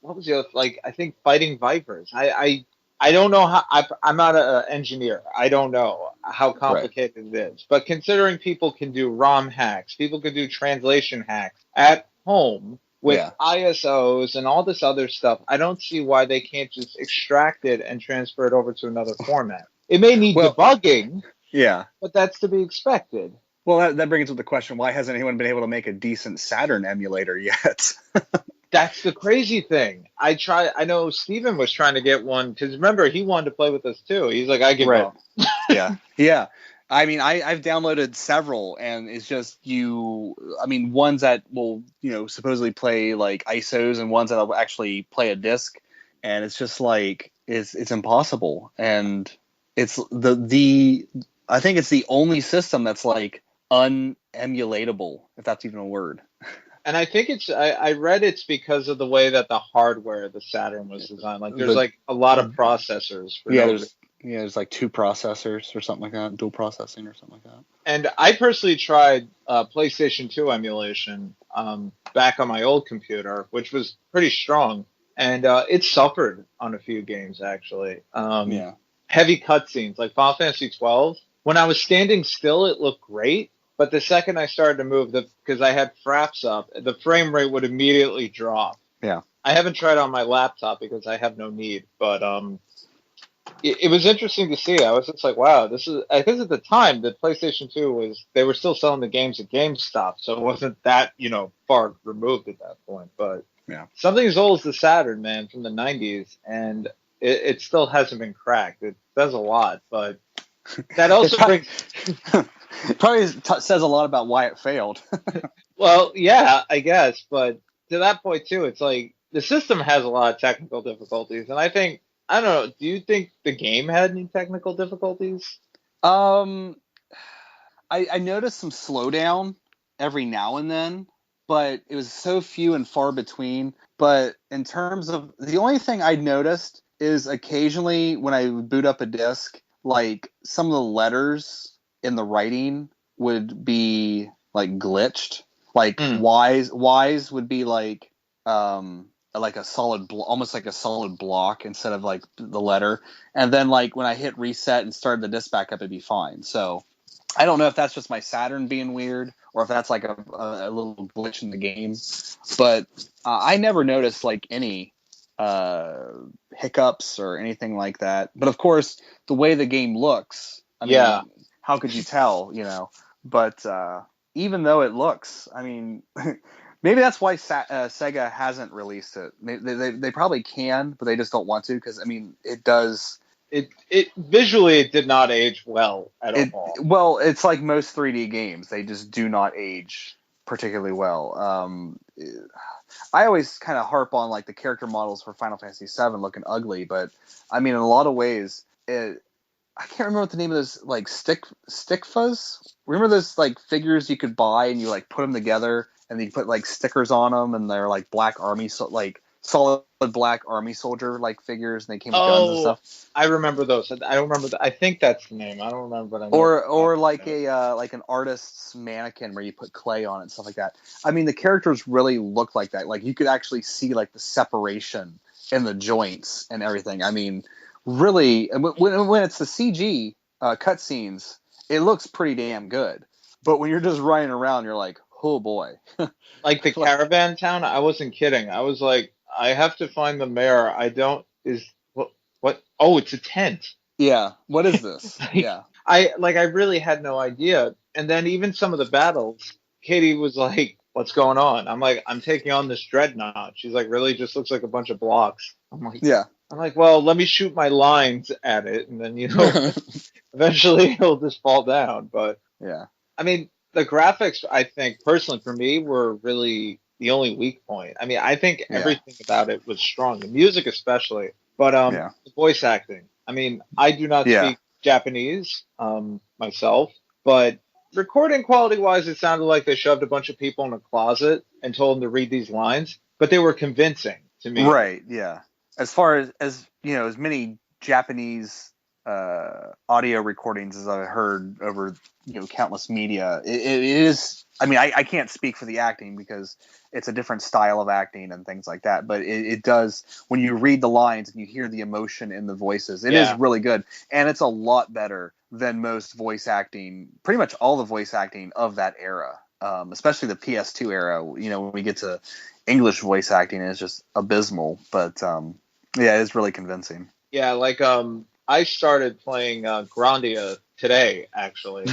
what was the other, I think Fighting Vipers. I don't know how. I'm not an engineer. I don't know how complicated it is. But considering people can do ROM hacks, people can do translation hacks at home with ISOs and all this other stuff, I don't see why they can't just extract it and transfer it over to another format. It may need debugging. Yeah. But that's to be expected. Well, that brings up the question, why hasn't anyone been able to make a decent Saturn emulator yet? That's the crazy thing. I know Steven was trying to get one, because remember, he wanted to play with us too. He's like, I give up. Yeah. I mean, I've downloaded several, and it's just ones that will, supposedly play like ISOs, and ones that will actually play a disc, and it's just like, it's impossible. And it's I think it's the only system that's like unemulatable, if that's even a word. And I think I read it's because of the way that the hardware, the Saturn was designed. Like there's like a lot of processors. There's like 2 processors or something like that, dual processing or something like that. And I personally tried PlayStation 2 emulation back on my old computer, which was pretty strong. And it suffered on a few games, actually. Heavy cutscenes, like Final Fantasy 12. When I was standing still, it looked great. But the second I started to move, because I had fraps up, the frame rate would immediately drop. Yeah. I haven't tried on my laptop because I have no need. But it was interesting to see. I was just like, wow, this is. I guess at the time, the PlayStation 2 they were still selling the games at GameStop, so it wasn't that far removed at that point. But Yeah. something as old as the Saturn, man, from the '90s, and it still hasn't been cracked. It does a lot, but that also brings. It probably says a lot about why it failed. Well, yeah, I guess, but to that point too, it's like the system has a lot of technical difficulties, and I don't know. Do you think the game had any technical difficulties? Um, I noticed some slowdown every now and then, but it was so few and far between. But in terms of the only thing I noticed is occasionally when I would boot up a disc, like some of the letters in the writing would be like glitched. Like Hmm. wise would be like a solid almost like a solid block instead of like the letter. And then like when I hit reset and started the disc back up, it'd be fine. So I don't know if that's just my Saturn being weird or if that's like a little glitch in the game, but I never noticed like any uh, hiccups or anything like that. But of course, the way the game looks, I Yeah, mean, how could you tell, you know? But even though it looks, I mean, maybe that's why Sega hasn't released it. They probably can, but they just don't want to because I mean, it does. it visually it did not age well at all. Well, it's like most 3D games; they just do not age particularly well. I always kind of harp on like the character models for Final Fantasy VII looking ugly, but I mean, in a lot of ways, I can't remember what the name of those like stick fuzz. Remember those like figures you could buy and you like put them together and you put like stickers on them and they're like black army like solid black army soldier like figures and they came with guns and Oh, stuff. I remember those. I don't remember. I think that's the name. I don't remember, but I know. Or like like an artist's mannequin where you put clay on it and stuff like that. I mean, the characters really look like that. Like you could actually see like the separation in the joints and everything. I mean, really, when it's the CG cutscenes, it looks pretty damn good. But when you're just running around, you're like, oh boy. Like the Like, caravan town. I wasn't kidding. I was like, I have to find the mayor. I don't. Is what? What? Oh, it's a tent. yeah, what is this? Like Yeah. I really had no idea. And then even some of the battles, Katie was like, "What's going on?" I'm like, "I'm taking on this dreadnought." She's like, "Really? Just looks like a bunch of blocks." Yeah. I'm like, "Well, let me shoot my lines at it, and then eventually it'll just fall down." But Yeah. I mean, the graphics, I think personally for me were really the only weak point. I mean, I think Yeah. everything about it was strong, the music especially, but Yeah. the voice acting. I mean, I do not Yeah. speak Japanese myself, but recording quality wise, it sounded like they shoved a bunch of people in a closet and told them to read these lines, but they were convincing to me. Right. Yeah. As far as you know, as many Japanese audio recordings as I've heard over countless media, it is. I mean, I can't speak for the acting because it's a different style of acting and things like that. But it does when you read the lines and you hear the emotion in the voices. It is Yeah, really good, and it's a lot better than most voice acting. Pretty much all the voice acting of that era, especially the PS2 era. You know, when we get to English voice acting, is just abysmal. But yeah, it's really convincing. yeah, like I started playing Grandia today actually.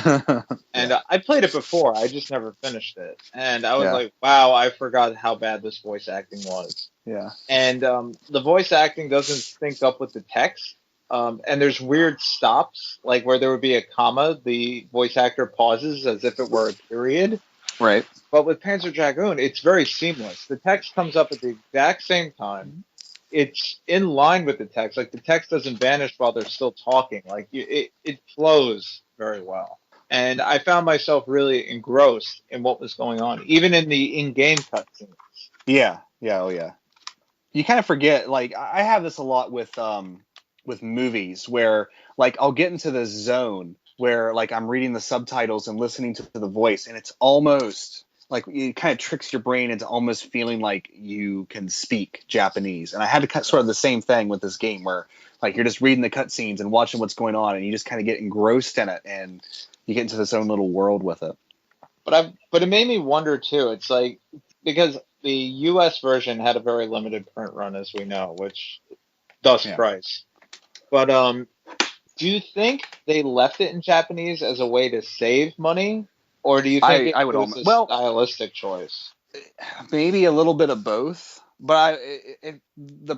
And Yeah, I played it before. I just never finished it. And I was yeah, like, wow, I forgot how bad this voice acting was. yeah. And the voice acting doesn't sync up with the text. And there's weird stops, like where there would be a comma, the voice actor pauses as if it were a period. Right. But with Panzer Dragoon, it's very seamless. The text comes up at the exact same time. It's in line with the text. Like the text doesn't vanish while they're still talking. Like it flows very well. And I found myself really engrossed in what was going on, even in the in-game cutscenes. Yeah, yeah, oh yeah. You kind of forget. Like I have this a lot with movies where like I'll get into this zone where like I'm reading the subtitles and listening to the voice, and it's almost like it kind of tricks your brain into almost feeling like you can speak Japanese. And I had to cut sort of the same thing with this game where like you're just reading the cutscenes and watching what's going on, and you just kind of get engrossed in it, and you get into this own little world with it. But it made me wonder too. It's like because the U.S. version had a very limited print run, as we know, which thus Yeah. price. But Do you think they left it in Japanese as a way to save money, or do you think I it would was almost, a well, stylistic choice? maybe a little bit of both, but the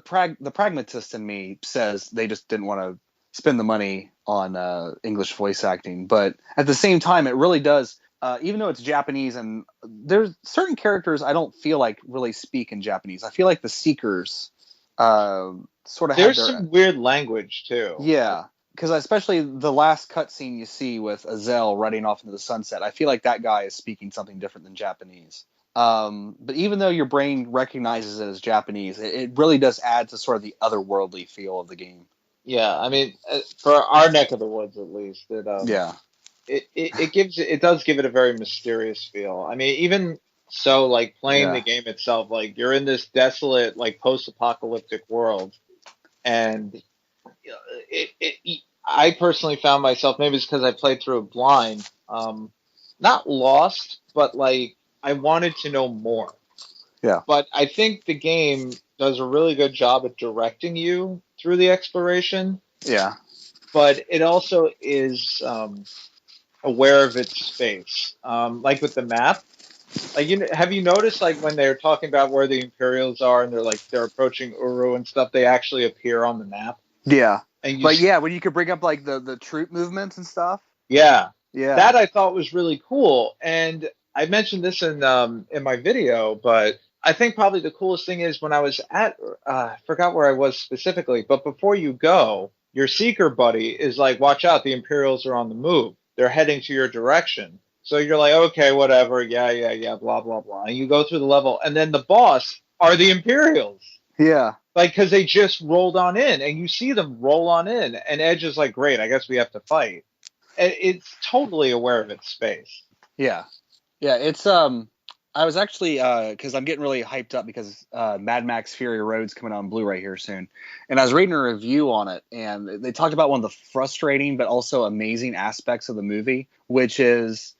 pragmatist in me says they just didn't want to spend the money on English voice acting. But at the same time, it really does. Even though it's Japanese, and there's certain characters I don't feel like really speak in Japanese. I feel like the Seekers sort of have There's their, some weird language too. yeah, because especially the last cutscene you see with Azel riding off into the sunset, I feel like that guy is speaking something different than Japanese. But even though your brain recognizes it as Japanese, it really does add to sort of the otherworldly feel of the game. Yeah, I mean, for our neck of the woods at least, Yeah, it does give it a very mysterious feel. I mean, even so, like playing the yeah, game itself, like you're in this desolate, like post-apocalyptic world, and I personally found myself, maybe it's because I played through it blind, not lost, but like I wanted to know more. yeah, But I think the game does a really good job at directing you through the exploration, yeah. but it also is aware of its space. Like with the map, like have you noticed like when they're talking about where the Imperials are and they're approaching Uru and stuff, they actually appear on the map. Yeah. And But yeah, when you could bring up like the troop movements and stuff. yeah, Yeah. that I thought was really cool. And I mentioned this in my video, but I think probably the coolest thing is when I was at I forgot where I was specifically, but before you go, your seeker buddy is like, "Watch out, the Imperials are on the move. They're heading to your direction." So you're like, "Okay, whatever. Yeah, yeah, yeah, blah blah blah." And you go through the level, and then the boss are the Imperials. Yeah. Like, because they just rolled on in, and you see them roll on in, and Edge is like, "Great, I guess we have to fight." And it's totally aware of its space. Yeah. Yeah. It's I was actually because I'm getting really hyped up because Mad Max Fury Road's coming on Blu-ray here soon, and I was reading a review on it, and they talked about one of the frustrating but also amazing aspects of the movie, which is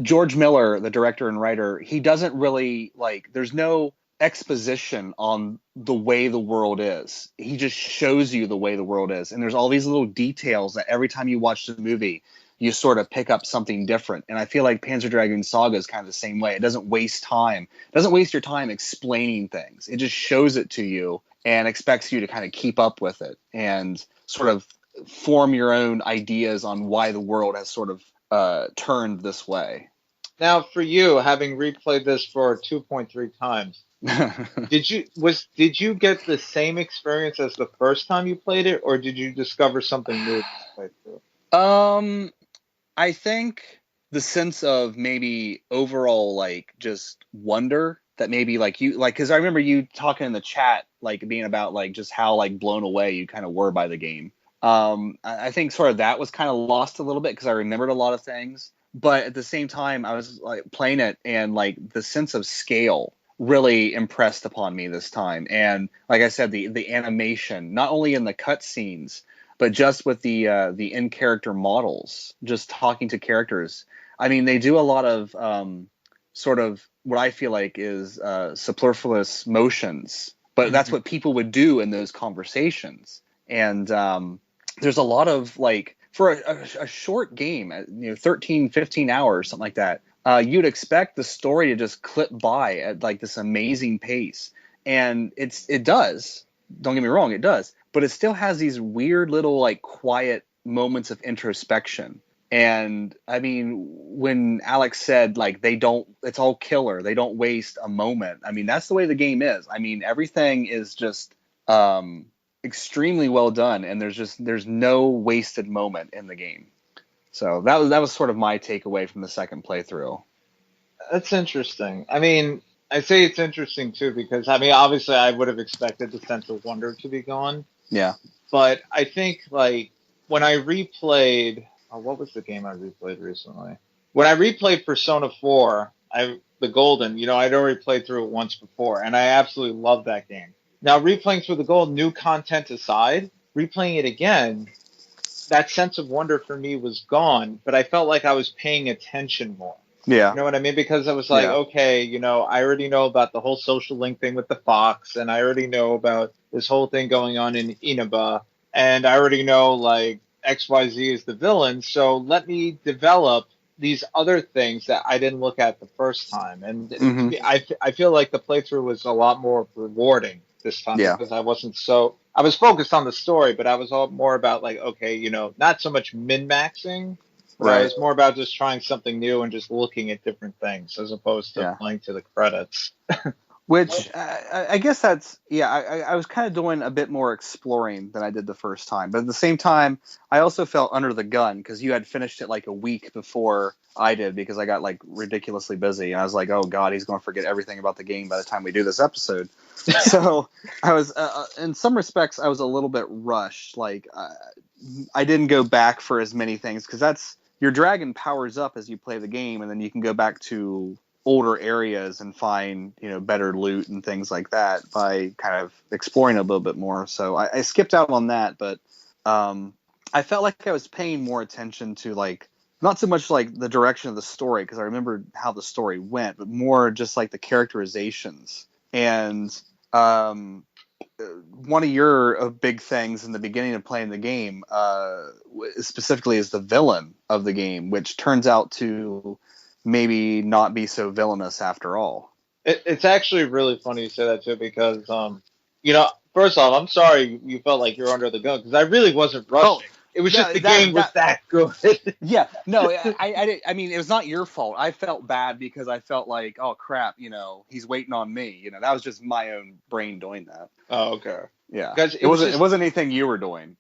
George Miller, the director and writer. He doesn't really like. There's no exposition on the way the world is. He just shows you the way the world is, and there's all these little details that every time you watch the movie you sort of pick up something different. And I feel like Panzer Dragoon Saga is kind of the same way. It doesn't waste time. It doesn't waste your time explaining things. It just shows it to you and expects you to kind of keep up with it and sort of form your own ideas on why the world has sort of turned this way. Now, for you, having replayed this for 2.3 times, did you get the same experience as the first time you played it, or did you discover something new this playthrough? I think the sense of maybe overall like just wonder that maybe like you like because I remember you talking in the chat like being about like just how like blown away you kind of were by the game. I think sort of that was kind of lost a little bit because I remembered a lot of things, but at the same time I was like playing it and like the sense of scale really impressed upon me this time. And like I said, the animation not only in the cutscenes but just with the in character models, just talking to characters. I mean, they do a lot of sort of what I feel like is superfluous motions, but that's what people would do in those conversations. And there's a lot of like for a short game, 13, 15 hours, something like that. You'd expect the story to just clip by at like this amazing pace, and it does. Don't get me wrong, it does, but it still has these weird little like quiet moments of introspection. And I mean, when Alex said like it's all killer, they don't waste a moment. I mean, that's the way the game is. I mean, everything is just extremely well done, and there's no wasted moment in the game. So that was sort of my takeaway from the second playthrough. That's interesting. I mean, I say it's interesting too because I mean, obviously, I would have expected the sense of wonder to be gone, Yeah. but I think like when I replayed, what was the game I replayed recently? When I replayed Persona 4, the Golden, I'd already played through it once before, and I absolutely loved that game. Now replaying through the Gold, new content aside, replaying it again, that sense of wonder for me was gone, but I felt like I was paying attention more. Yeah. You know what I mean? Because I was like, Yeah. okay, I already know about the whole social link thing with the fox, and I already know about this whole thing going on in Inaba, and I already know, like, XYZ is the villain, so let me develop these other things that I didn't look at the first time. And I feel like the playthrough was a lot more rewarding this time because I was focused on the story, but I was all more about like, okay, you know, not so much min-maxing, but I was more about just trying something new and just looking at different things as opposed to playing to the credits. Which I guess that's, I was kind of doing a bit more exploring than I did the first time. But at the same time, I also felt under the gun because you had finished it like a week before I did because I got like ridiculously busy. And I was like, oh, God, he's going to forget everything about the game by the time we do this episode. So I was, in some respects, I was a little bit rushed. Like I didn't go back for as many things because that's, your dragon powers up as you play the game. And then you can go back to older areas and find, you know, better loot and things like that by kind of exploring a little bit more. So I skipped out on that, but I felt like I was paying more attention to like, not so much like the direction of the story, because I remembered how the story went, but more just like the characterizations. And one of your big things in the beginning of playing the game specifically is the villain of the game, which turns out to maybe not be so villainous after all. It's actually really funny you say that too, because you know, first off, I'm sorry you felt like you're under the gun because I really wasn't rushing. It was just the game was that good. Yeah, no, I mean, it was not your fault. I felt bad because I felt like, oh crap, you know, he's waiting on me. You know, that was just my own brain doing that. Oh, okay. Yeah, it wasn't anything you were doing.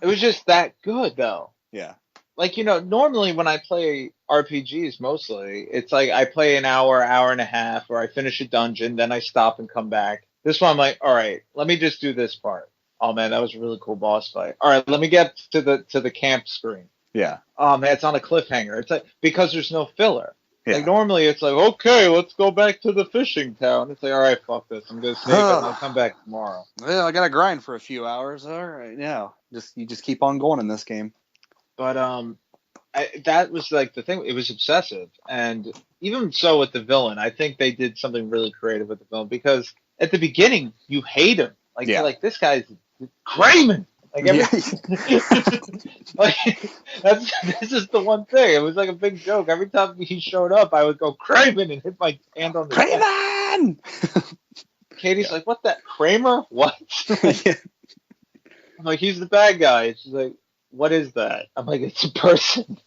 It was just that good though. Yeah. Like, you know, normally when I play RPGs, mostly, it's like I play an hour, hour and a half, or I finish a dungeon, then I stop and come back. This one, I'm like, all right, let me just do this part. Oh, man, that was a really cool boss fight. All right, let me get to the camp screen. Yeah. Oh, man, it's on a cliffhanger. It's like, because there's no filler. Yeah. Like, normally it's like, okay, let's go back to the fishing town. It's like, all right, fuck this. I'm going to save it and I'll come back tomorrow. Well, I got to grind for a few hours. All right, yeah. You just keep on going in this game. But that was like the thing. It was obsessive, and even so with the villain, I think they did something really creative with the villain because at the beginning you hate him, like you're like, this guy's Kramen. Like this is the one thing. It was like a big joke. Every time he showed up, I would go Kramen and hit my hand on the Kramen. Katie's like, what that Kramer? What? I'm like, he's the bad guy. She's like, what is that? I'm like, it's a person.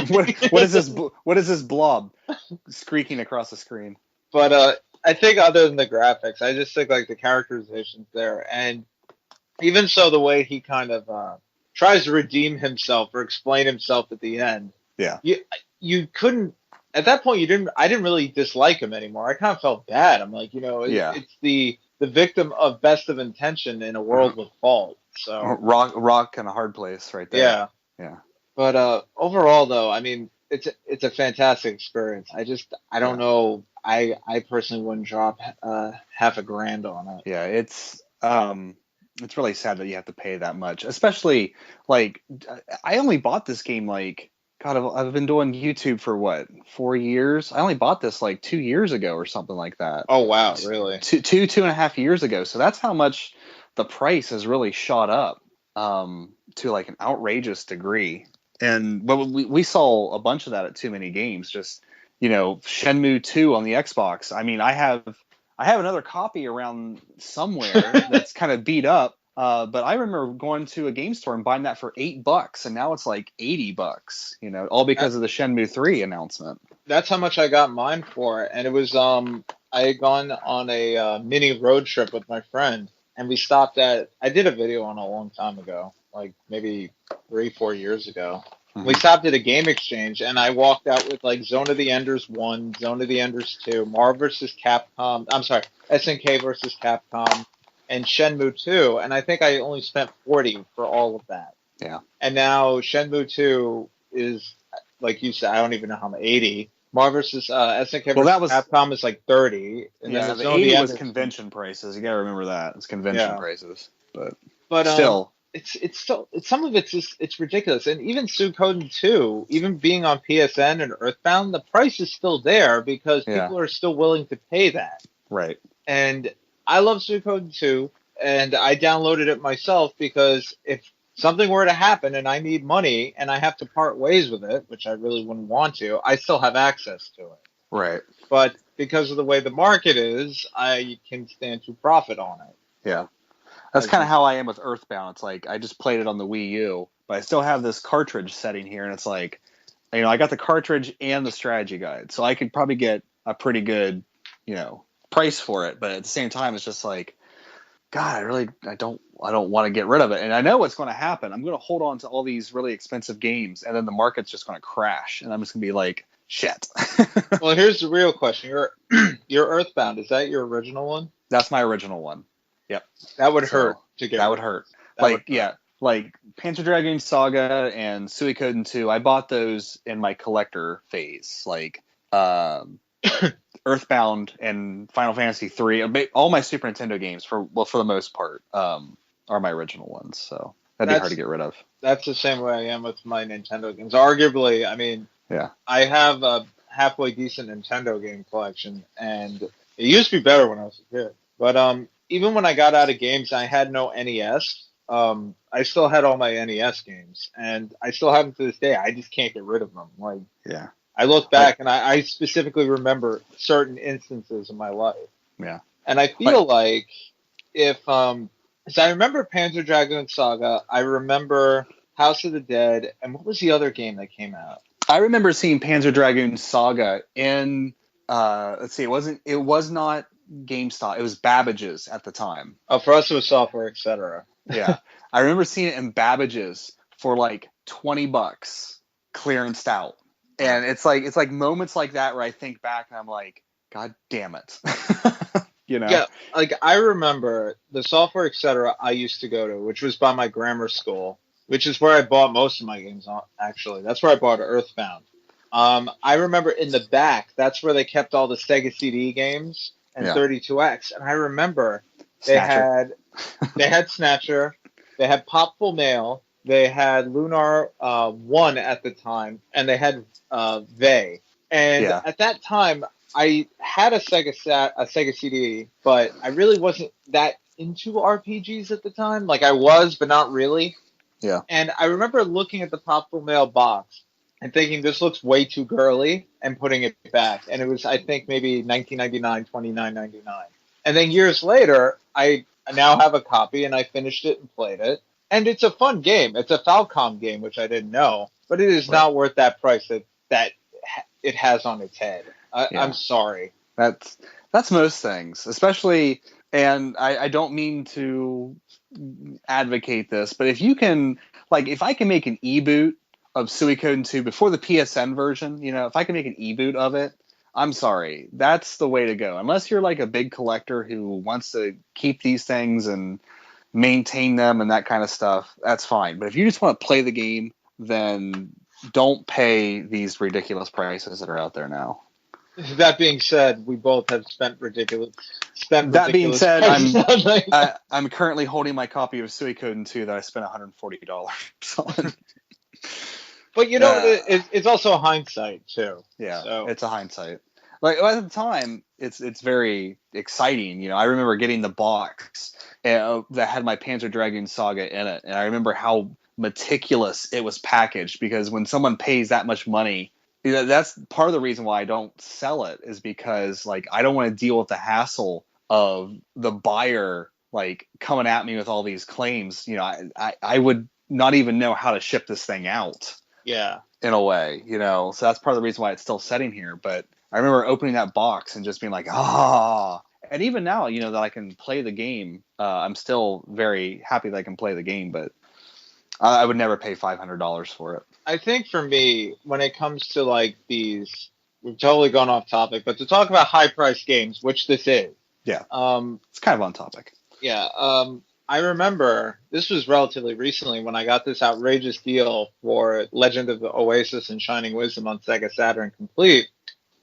what is this? What is this blob squeaking across the screen? But I think other than the graphics, I just think like the characterization's there, and even so, the way he kind of tries to redeem himself or explain himself at the end. Yeah. You couldn't at that point. I didn't really dislike him anymore. I kind of felt bad. I'm like, you know, it's the victim of best of intention in a world with fault. So rock and a hard place right there. Yeah. But overall, though, I mean, it's a fantastic experience. I don't know. I personally wouldn't drop $5,000 on it. Yeah, it's really sad that you have to pay that much, especially like I only bought this game like, God, I've been doing YouTube for what, 4 years? I only bought this like 2 years ago or something like that. Oh wow, really? Two and a half years ago. So that's how much the price has really shot up to like an outrageous degree. And but we saw a bunch of that at Too Many Games. Just, you know, Shenmue 2 on the Xbox. I mean, I have another copy around somewhere that's kind of beat up. But I remember going to a game store and buying that for $8, and now it's like $80. You know, all because of the Shenmue 3 announcement. That's how much I got mine for, and it was I had gone on a mini road trip with my friend, and we stopped at. I did a video on it a long time ago, like maybe 3-4 years ago. Mm-hmm. We stopped at a game exchange, and I walked out with like Zone of the Enders 1, Zone of the Enders 2, Marvel vs. Capcom. I'm sorry, SNK versus Capcom. And Shenmue 2, and I think I only spent $40 for all of that. Yeah. And now Shenmue 2 is, like you said, I don't even know how much, $80. Marvel vs. SNK versus Capcom is like $30. And yeah, then the $80 was convention prices. You gotta remember that. It's convention prices. But still. It's some of it's just, it's ridiculous. And even Suikoden 2, even being on PSN and Earthbound, the price is still there because people are still willing to pay that. Right. And I love Suikoden 2, and I downloaded it myself because if something were to happen and I need money and I have to part ways with it, which I really wouldn't want to, I still have access to it. Right. But because of the way the market is, I can stand to profit on it. Yeah. That's kind of how I am with Earthbound. It's like I just played it on the Wii U, but I still have this cartridge setting here, and it's like, I got the cartridge and the strategy guide, so I could probably get a pretty good, price for it. But at the same time, it's just like, God, I don't want to get rid of it, and I know what's going to happen. I'm going to hold on to all these really expensive games, and then the market's just going to crash, and I'm just going to be like, shit. Well, here's the real question: your Earthbound, is that your original one? That's my original one. Yep. That would hurt to get. That would hurt. Like Panzer Dragoon Saga and Suikoden 2, I bought those in my collector phase. Like Earthbound and Final Fantasy 3, all my Super Nintendo games for the most part are my original ones. So that'd be hard to get rid of. That's the same way I am with my Nintendo games. Arguably, I mean, yeah, I have a halfway decent Nintendo game collection, and it used to be better when I was a kid. But even when I got out of games, I had no NES. I still had all my NES games, and I still have them to this day. I just can't get rid of them. Like, yeah, I look back and I specifically remember certain instances in my life. Yeah, and I feel like if so I remember Panzer Dragoon Saga, I remember House of the Dead, and what was the other game that came out? I remember seeing Panzer Dragoon Saga in let's see, it was not GameStop. It was Babbage's at the time. Oh, for us it was Software, etc. Yeah. I remember seeing it in Babbage's for like $20 clearanced out. And it's like moments like that where I think back and I'm like, God damn it. Yeah, like I remember the Software, etc. I used to go to, which was by my grammar school, which is where I bought most of my games, actually. That's where I bought Earthbound. I remember in the back, that's where they kept all the Sega CD games and 32X. And I remember they had Snatcher, they had Popful Mail, they had Lunar 1 at the time, and they had Vey. And at that time, I had a Sega CD, but I really wasn't that into RPGs at the time. Like I was, but not really. Yeah. And I remember looking at the Popful Mail box and thinking this looks way too girly and putting it back. And it was, I think, maybe $19.99, $29.99. And then years later, I now have a copy and I finished it and played it. And it's a fun game. It's a Falcom game, which I didn't know, but it is not worth that price that it has on its head. I'm sorry. That's most things, especially, and I don't mean to advocate this, but if you can, like, if I can make an e-boot of Suikoden 2 before the PSN version, if I can make an e-boot of it, I'm sorry. That's the way to go. Unless you're like a big collector who wants to keep these things and maintain them and that kind of stuff, that's fine. But if you just want to play the game, then don't pay these ridiculous prices that are out there now. That being said, we both have spent ridiculous. That being said, I'm currently holding my copy of Suikoden 2 that I spent $140 on. But it's also hindsight too. Yeah, so. It's a hindsight. Like at the time, it's very exciting. I remember getting the box that had my Panzer Dragoon Saga in it, and I remember how meticulous it was packaged. Because when someone pays that much money, that's part of the reason why I don't sell it, is because like I don't want to deal with the hassle of the buyer like coming at me with all these claims. I would not even know how to ship this thing out. Yeah. In a way, so that's part of the reason why it's still sitting here. But I remember opening that box and just being like, and even now, that I can play the game, I'm still very happy that I can play the game, but I would never pay $500 for it. I think for me, when it comes to like these, we've totally gone off topic, but to talk about high priced games, which this is. Yeah. It's kind of on topic. Yeah. I remember this was relatively recently when I got this outrageous deal for Legend of the Oasis and Shining Wisdom on Sega Saturn Complete.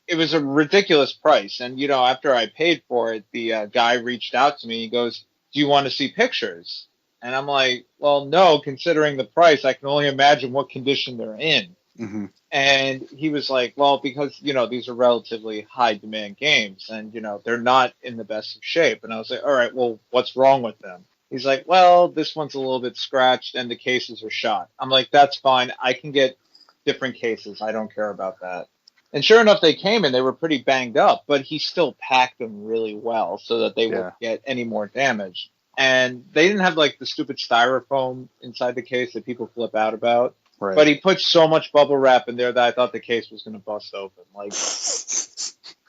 It was a ridiculous price. And, after I paid for it, the guy reached out to me. He goes, "Do you want to see pictures?" And I'm like, well, no, considering the price, I can only imagine what condition they're in. Mm-hmm. And he was like, well, because, these are relatively high demand games and, they're not in the best of shape. And I was like, all right, well, what's wrong with them? He's like, well, this one's a little bit scratched and the cases are shot. I'm like, that's fine. I can get different cases. I don't care about that. And sure enough, they came and they were pretty banged up, but he still packed them really well so that they wouldn't get any more damage. And they didn't have like the stupid styrofoam inside the case that people flip out about. Right. But he put so much bubble wrap in there that I thought the case was going to bust open. Like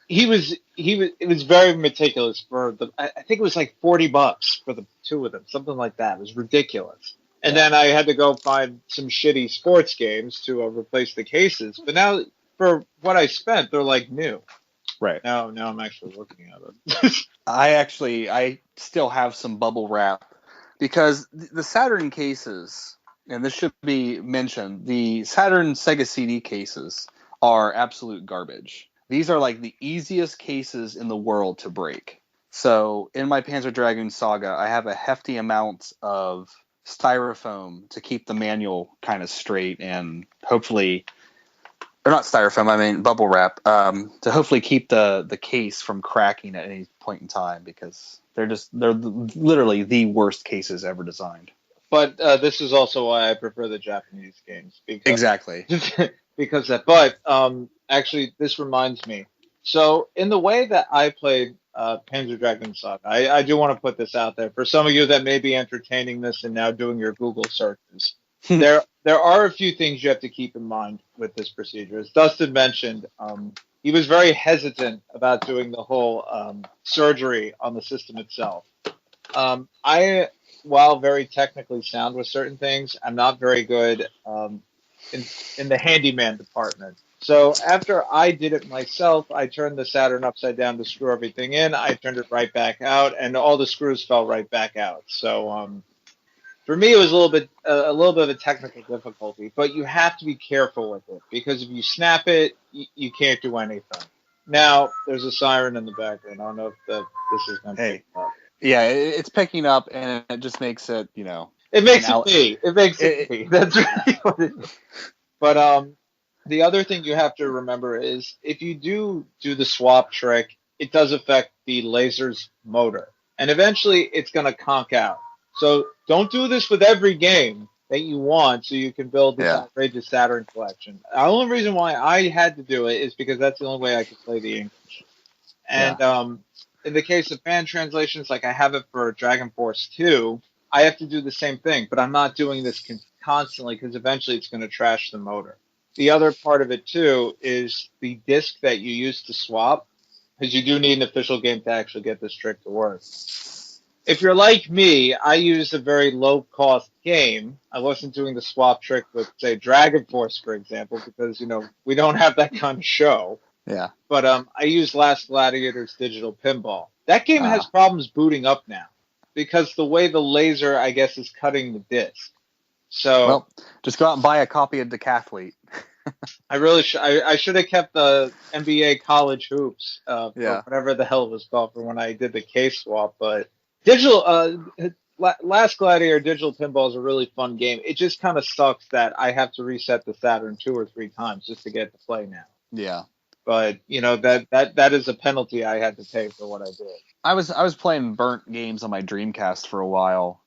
it was very meticulous for I think it was like $40 for the two of them, something like that. It was ridiculous. And then I had to go find some shitty sports games to replace the cases. But now, for what I spent, they're like new. Right. Now I'm actually looking at it. I still have some bubble wrap because the Saturn cases, and this should be mentioned, the Saturn Sega CD cases are absolute garbage. These are like the easiest cases in the world to break. So in my Panzer Dragoon Saga, I have a hefty amount of styrofoam to keep the manual kind of straight and hopefully, or not styrofoam, I mean bubble wrap, to hopefully keep the case from cracking at any point in time because they're literally the worst cases ever designed. But this is also why I prefer the Japanese games. Exactly. Because that. But actually, this reminds me. So in the way that I played Panzer Dragoon Saga, I do want to put this out there for some of you that may be entertaining this and now doing your Google searches. There are a few things you have to keep in mind with this procedure. As Dustin mentioned, he was very hesitant about doing the whole surgery on the system itself. While very technically sound with certain things, I'm not very good in the handyman department. So after I did it myself, I turned the Saturn upside down to screw everything in. I turned it right back out, and all the screws fell right back out. So for me, it was a little bit of a technical difficulty. But you have to be careful with it because if you snap it, you can't do anything. Now there's a siren in the background. I don't know if this is going to pick up. Yeah, it's picking up, and it just makes it, It makes it me. It makes it me. That's really what it is. But the other thing you have to remember is if you do the swap trick, it does affect the laser's motor. And eventually it's going to conk out. So don't do this with every game that you want so you can build this outrageous Saturn collection. The only reason why I had to do it is because that's the only way I could play the English. And in the case of fan translations, like I have it for Dragon Force 2, I have to do the same thing. But I'm not doing this constantly because eventually it's going to trash the motor. The other part of it, too, is the disc that you use to swap, because you do need an official game to actually get this trick to work. If you're like me, I use a very low-cost game. I wasn't doing the swap trick with, say, Dragon Force, for example, because, we don't have that kind of show. Yeah. But I use Last Gladiator's Digital Pinball. That game has problems booting up now, because the way the laser, I guess, is cutting the disc. So, well, just go out and buy a copy of Decathlete. I really I should have kept the NBA College Hoops, for whatever the hell it was called, for when I did the case swap. But Last Gladiator Digital Pinball is a really fun game. It just kind of sucks that I have to reset the Saturn 2 or 3 times just to get to play now. Yeah. But that is a penalty I had to pay for what I did. I was playing burnt games on my Dreamcast for a while.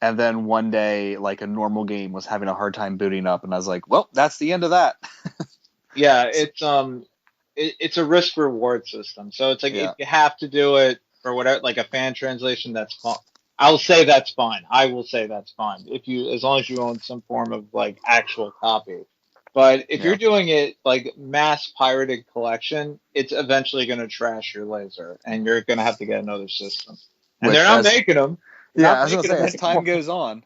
And then one day, like a normal game was having a hard time booting up, and I was like, "Well, that's the end of that." Yeah, it's a risk reward system. So it's like if you have to do it for whatever, like a fan translation, that's fine. I'll say that's fine. I will say that's fine as long as you own some form of like actual copy. But if you're doing it like mass pirated collection, it's eventually going to trash your laser, and you're going to have to get another system. And they're not making them. Yeah, I was going to say, as time goes on.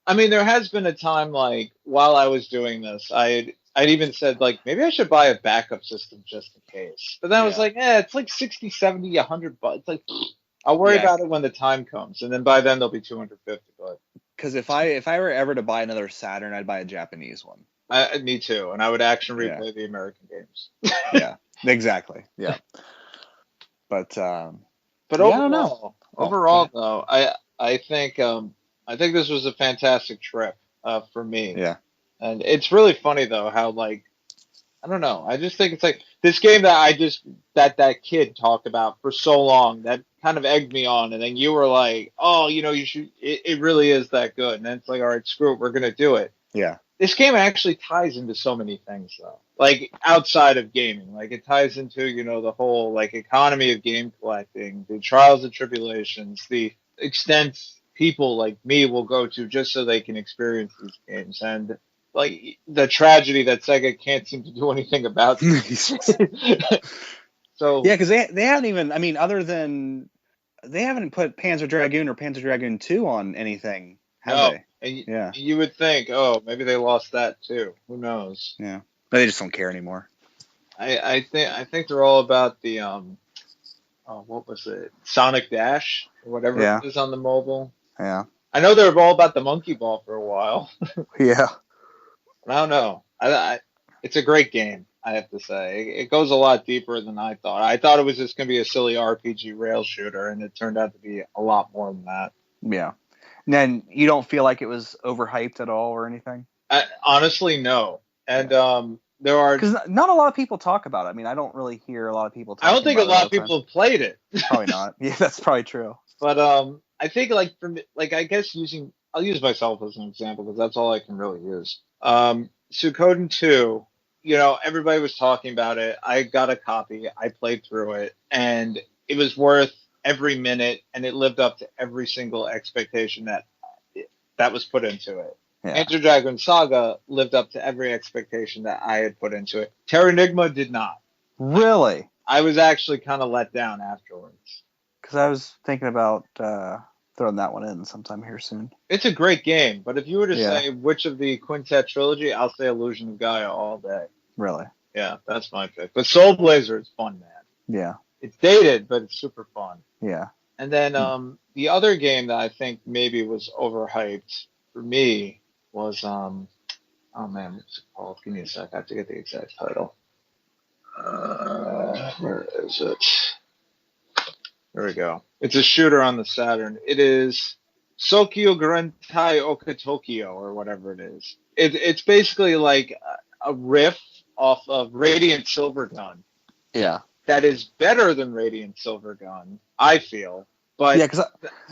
I mean, there has been a time, like, while I was doing this, I'd even said, like, maybe I should buy a backup system just in case. But then I was like, it's like 60, 70, $100. It's like, I'll worry about it when the time comes. And then by then, they'll be $250. Because if I were ever to buy another Saturn, I'd buy a Japanese one. Me too. And I would action replay the American games. Yeah, exactly. Yeah. But overall, I don't know. Overall, though, I think this was a fantastic trip for me. Yeah. And it's really funny though how like I don't know. I just think it's like this game that that kid talked about for so long that kind of egged me on, and then you were like, "Oh, you should. It really is that good." And then it's like, "All right, screw it, we're gonna do it." Yeah. This game actually ties into so many things, though. Like outside of gaming, like it ties into the whole like economy of game collecting, the trials and tribulations, the extent people like me will go to just so they can experience these games, and like the tragedy that Sega can't seem to do anything about. So yeah, because they haven't even. I mean, other than they haven't put Panzer Dragoon or Panzer Dragoon 2 on anything, have no, they? and you would think, oh, maybe they lost that too. Who knows? Yeah, but they just don't care anymore. I think they're all about the what was it, Sonic Dash or whatever it is on the mobile. Yeah, I know they were all about the monkey ball for a while. Yeah, I don't know. It's a great game, I have to say. It goes a lot deeper than I thought. I thought it was just going to be a silly RPG rail shooter, and it turned out to be a lot more than that. Yeah. And then you don't feel like it was overhyped at all or anything? Honestly, no. And there are... Because not a lot of people talk about it. I mean, I don't really hear a lot of people talking about it. I don't think a lot of people have played it. Probably not. Yeah, that's probably true. But I think, like, I guess I'll use myself as an example because that's all I can really use. Suikoden 2, everybody was talking about it. I got a copy. I played through it, and it was worth every minute, and it lived up to every single expectation that was put into it. Yeah. Panzer Dragoon Saga lived up to every expectation that I had put into it. Terranigma did not. Really? I was actually kind of let down afterwards. Because I was thinking about throwing that one in sometime here soon. It's a great game, but if you were to say which of the Quintet trilogy, I'll say Illusion of Gaia all day. Really? Yeah, that's my pick. But Soul Blazer is fun, man. Yeah. It's dated, but it's super fun. Yeah. And then the other game that I think maybe was overhyped for me was oh man, what's it called? Give me a sec. I have to get the exact title. Where is it? There we go. It's a shooter on the Saturn. It is Sokyo Grentai Okatokyo or whatever it is. It's basically like a riff off of Radiant Silvergun. Yeah. That is better than Radiant Silvergun, I feel. But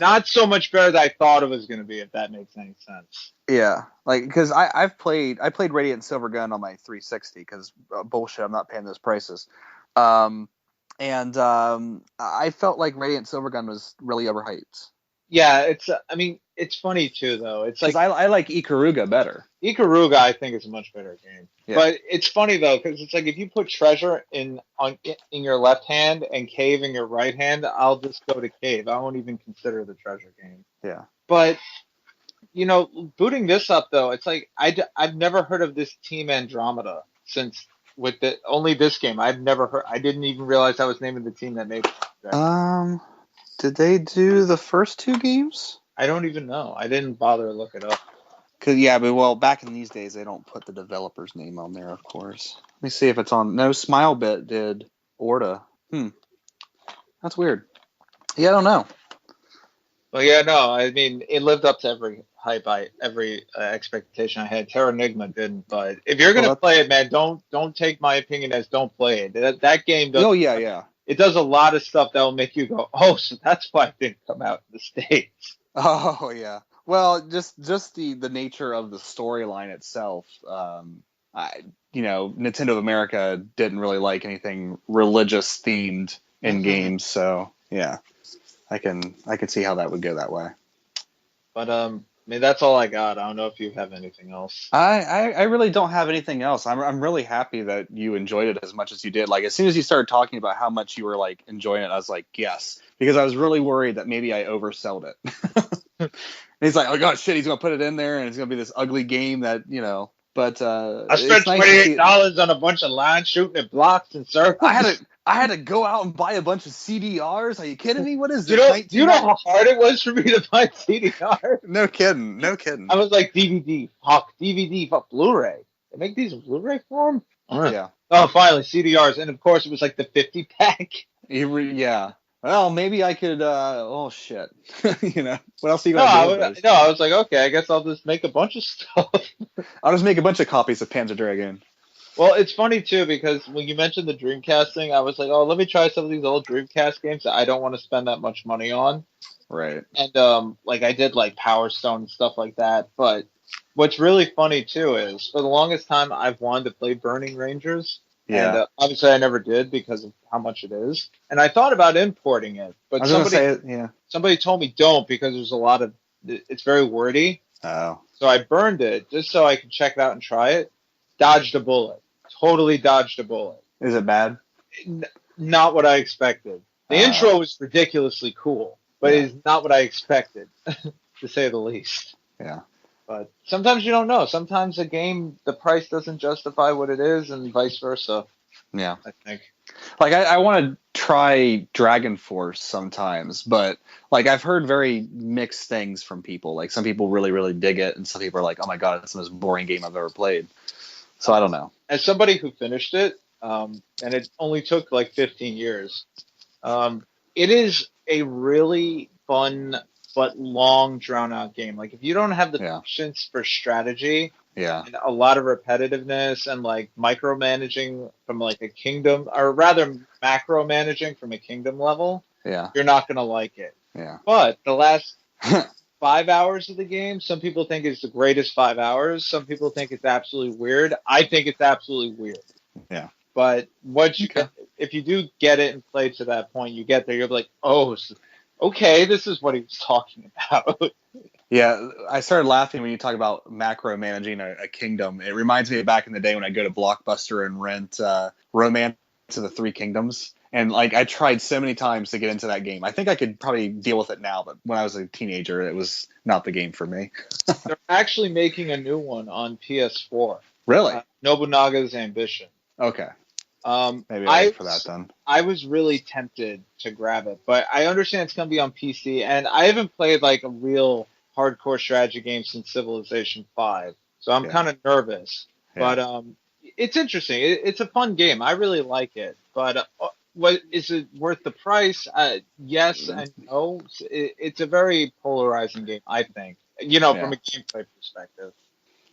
not so much better that I thought it was going to be, if that makes any sense. Yeah, like because I played Radiant Silvergun on my 360 because bullshit, I'm not paying those prices. I felt like Radiant Silvergun was really overhyped. Yeah, it's funny too though. It's like I like Ikaruga better. Ikaruga, I think, is a much better game. Yeah. But it's funny though because it's like if you put treasure in your left hand and cave in your right hand, I'll just go to cave. I won't even consider the treasure game. Yeah. But booting this up though, it's like I've never heard of this Team Andromeda since with only this game. I've never heard. I didn't even realize I was naming the team that made it. Did they do the first two games? I don't even know. I didn't bother to look it up. But back in these days, they don't put the developer's name on there, of course. Let me see if it's on. No, Smilebit did Orta. That's weird. Yeah, I don't know. Well, yeah, no. I mean, it lived up to every hype, every expectation I had. Terranigma didn't, but if you're gonna play it, man, don't take my opinion as don't play it. That game does. Oh yeah. It does a lot of stuff that will make you go, oh, so that's why it didn't come out in the States. Oh yeah. Well, just the nature of the storyline itself. Nintendo of America didn't really like anything religious themed in games, so yeah, I can see how that would go that way. But I mean, that's all I got. I don't know if you have anything else. I really don't have anything else. I'm really happy that you enjoyed it as much as you did. Like as soon as you started talking about how much you were like enjoying it, I was like, yes, because I was really worried that maybe I oversold it. And he's like, oh god, shit, he's gonna put it in there, and it's gonna be this ugly game that But I spent $28 on a bunch of lines shooting at blocks and circles. I had to go out and buy a bunch of CDRs. Are you kidding me? What is this? Do you know how hard it was for me to buy CDRs? No kidding. I was like, DVD, fuck Blu-ray. They make these in Blu-ray form? Yeah. Oh, finally, CDRs. And of course, it was like the 50-pack. Yeah. Well, maybe I could, oh shit. What else are you going to do? I was like, okay, I guess I'll just make a bunch of stuff. I'll just make a bunch of copies of Panzer Dragoon. Well, it's funny too because when you mentioned the Dreamcast thing, I was like, oh, let me try some of these old Dreamcast games that I don't want to spend that much money on. Right. And like I did like Power Stone and stuff like that. But what's really funny too is for the longest time I've wanted to play Burning Rangers, and Yeah. obviously I never did because of how much it is. And I thought about importing it, I but was gonna say, yeah. somebody told me don't because there's a lot of it's very wordy. Oh. So I burned it just so I could check it out and try it. Dodged a bullet. Totally dodged a bullet. Is it bad? Not what I expected. The intro was ridiculously cool, but Yeah. it is not what I expected, to say the least. Yeah. But sometimes you don't know. Sometimes a game, the price doesn't justify what it is, and vice versa. Yeah. I think. Like I want to try Dragon Force sometimes, but like I've heard very mixed things from people. Like some people really, really dig it, and some people are like, "Oh my god, it's the most boring game I've ever played." So I don't know. As somebody who finished it, and it only took like 15 years, it is a really fun but long, drawn-out game. Like if you don't have the patience for strategy, and a lot of repetitiveness and like micromanaging from like a kingdom, or rather macro managing from a kingdom level, you're not gonna like it. Yeah. But the last 5 hours of the game, some people think it's the greatest 5 hours. Some people think it's absolutely weird. I think it's absolutely weird. Yeah. But once you if you do get it and play to that point, you get there, you're like, oh, okay, this is what he was talking about. Yeah, I started laughing when you talk about macro managing a kingdom. It reminds me of back in the day when I go to Blockbuster and rent Romance of the Three Kingdoms. And like I tried so many times to get into that game. I think I could probably deal with it now, but when I was a teenager, it was not the game for me. They're actually making a new one on PS4. Really? Nobunaga's Ambition. Okay. Maybe I wait for that then. I was really tempted to grab it, but I understand it's going to be on PC, and I haven't played like a real hardcore strategy game since Civilization 5, so I'm kind of nervous. Yeah. But it's interesting. It's a fun game. I really like it. But what is it worth the price? Yes and no. It's a very polarizing game, I think. You know, from a gameplay perspective.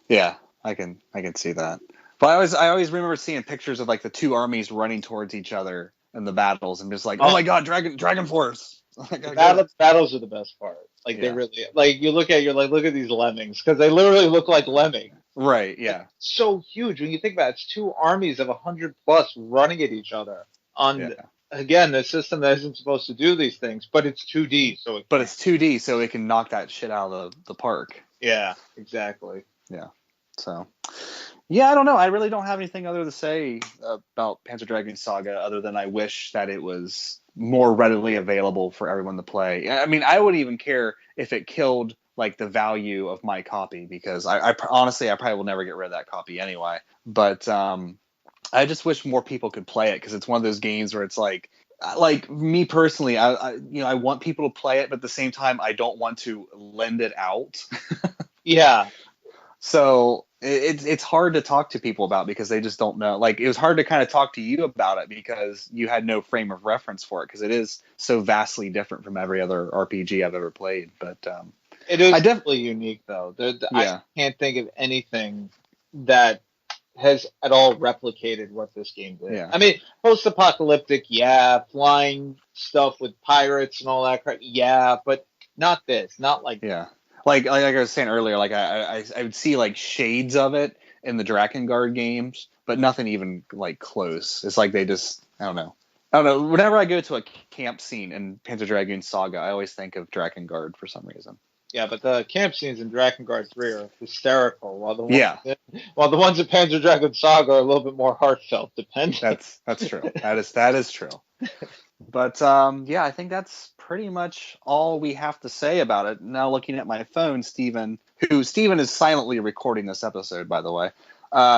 Yeah, I can see that. But I always remember seeing pictures of like the two armies running towards each other in the battles, and just like, oh my god, Dragon Force. Battles are the best part. Like they really, like you look at, you're like, look at these lemmings, because they literally look like lemmings. Right. Yeah. It's so huge when you think about it. It's two armies of 100 plus running at each other on again the system that isn't supposed to do these things, but it's 2D, so it's 2D, so it can knock that shit out of the park. Yeah, exactly. Yeah. So. Yeah, I don't know. I really don't have anything other to say about Panzer Dragoon Saga other than I wish that it was more readily available for everyone to play. I mean, I wouldn't even care if it killed like the value of my copy, because I honestly I probably will never get rid of that copy anyway. But I just wish more people could play it, because it's one of those games where it's like me personally, I want people to play it, but at the same time I don't want to lend it out. Yeah. So it's hard to talk to people about, because they just don't know. Like it was hard to kind of talk to you about it because you had no frame of reference for it, because it is so vastly different from every other RPG I've ever played. But it is definitely unique, though. I can't think of anything that has at all replicated what this game did. Yeah. I mean, post-apocalyptic, flying stuff with pirates and all that crap, but not this, not like Like I was saying earlier, like I would see like shades of it in the Drakengard games, but nothing even like close. It's like they just I don't know. Whenever I go to a camp scene in Panzer Dragoon Saga, I always think of Drakengard for some reason. Yeah, but the camp scenes in Drakengard 3 are hysterical, while the ones in Panzer Dragoon Saga are a little bit more heartfelt, depending. That's true. That is true. But I think that's pretty much all we have to say about it. Now, looking at my phone, Steven is silently recording this episode, by the way.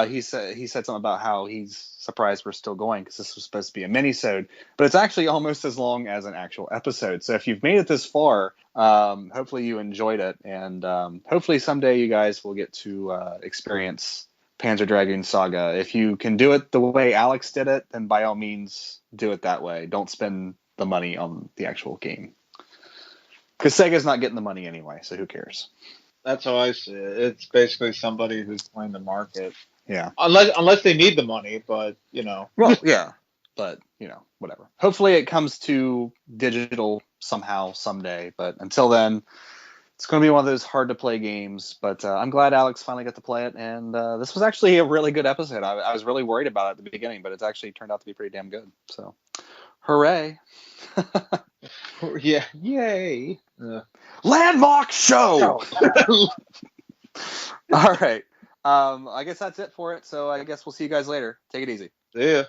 He said something about how he's surprised we're still going, because this was supposed to be a minisode, but it's actually almost as long as an actual episode. So if you've made it this far, hopefully you enjoyed it, and hopefully someday you guys will get to experience Panzer Dragoon Saga. If you can do it the way Alex did it, then by all means do it that way. Don't spend the money on the actual game, because Sega's not getting the money anyway, so who cares? That's how I see it. It's basically somebody who's playing the market. Yeah. Unless they need the money, but Well, yeah, but whatever. Hopefully, it comes to digital somehow someday. But until then, it's going to be one of those hard to play games. But I'm glad Alex finally got to play it, and this was actually a really good episode. I was really worried about it at the beginning, but it's actually turned out to be pretty damn good. So, hooray! Yeah, yay! Landmark show. All right. I guess that's it for it. So I guess we'll see you guys later. Take it easy. See ya.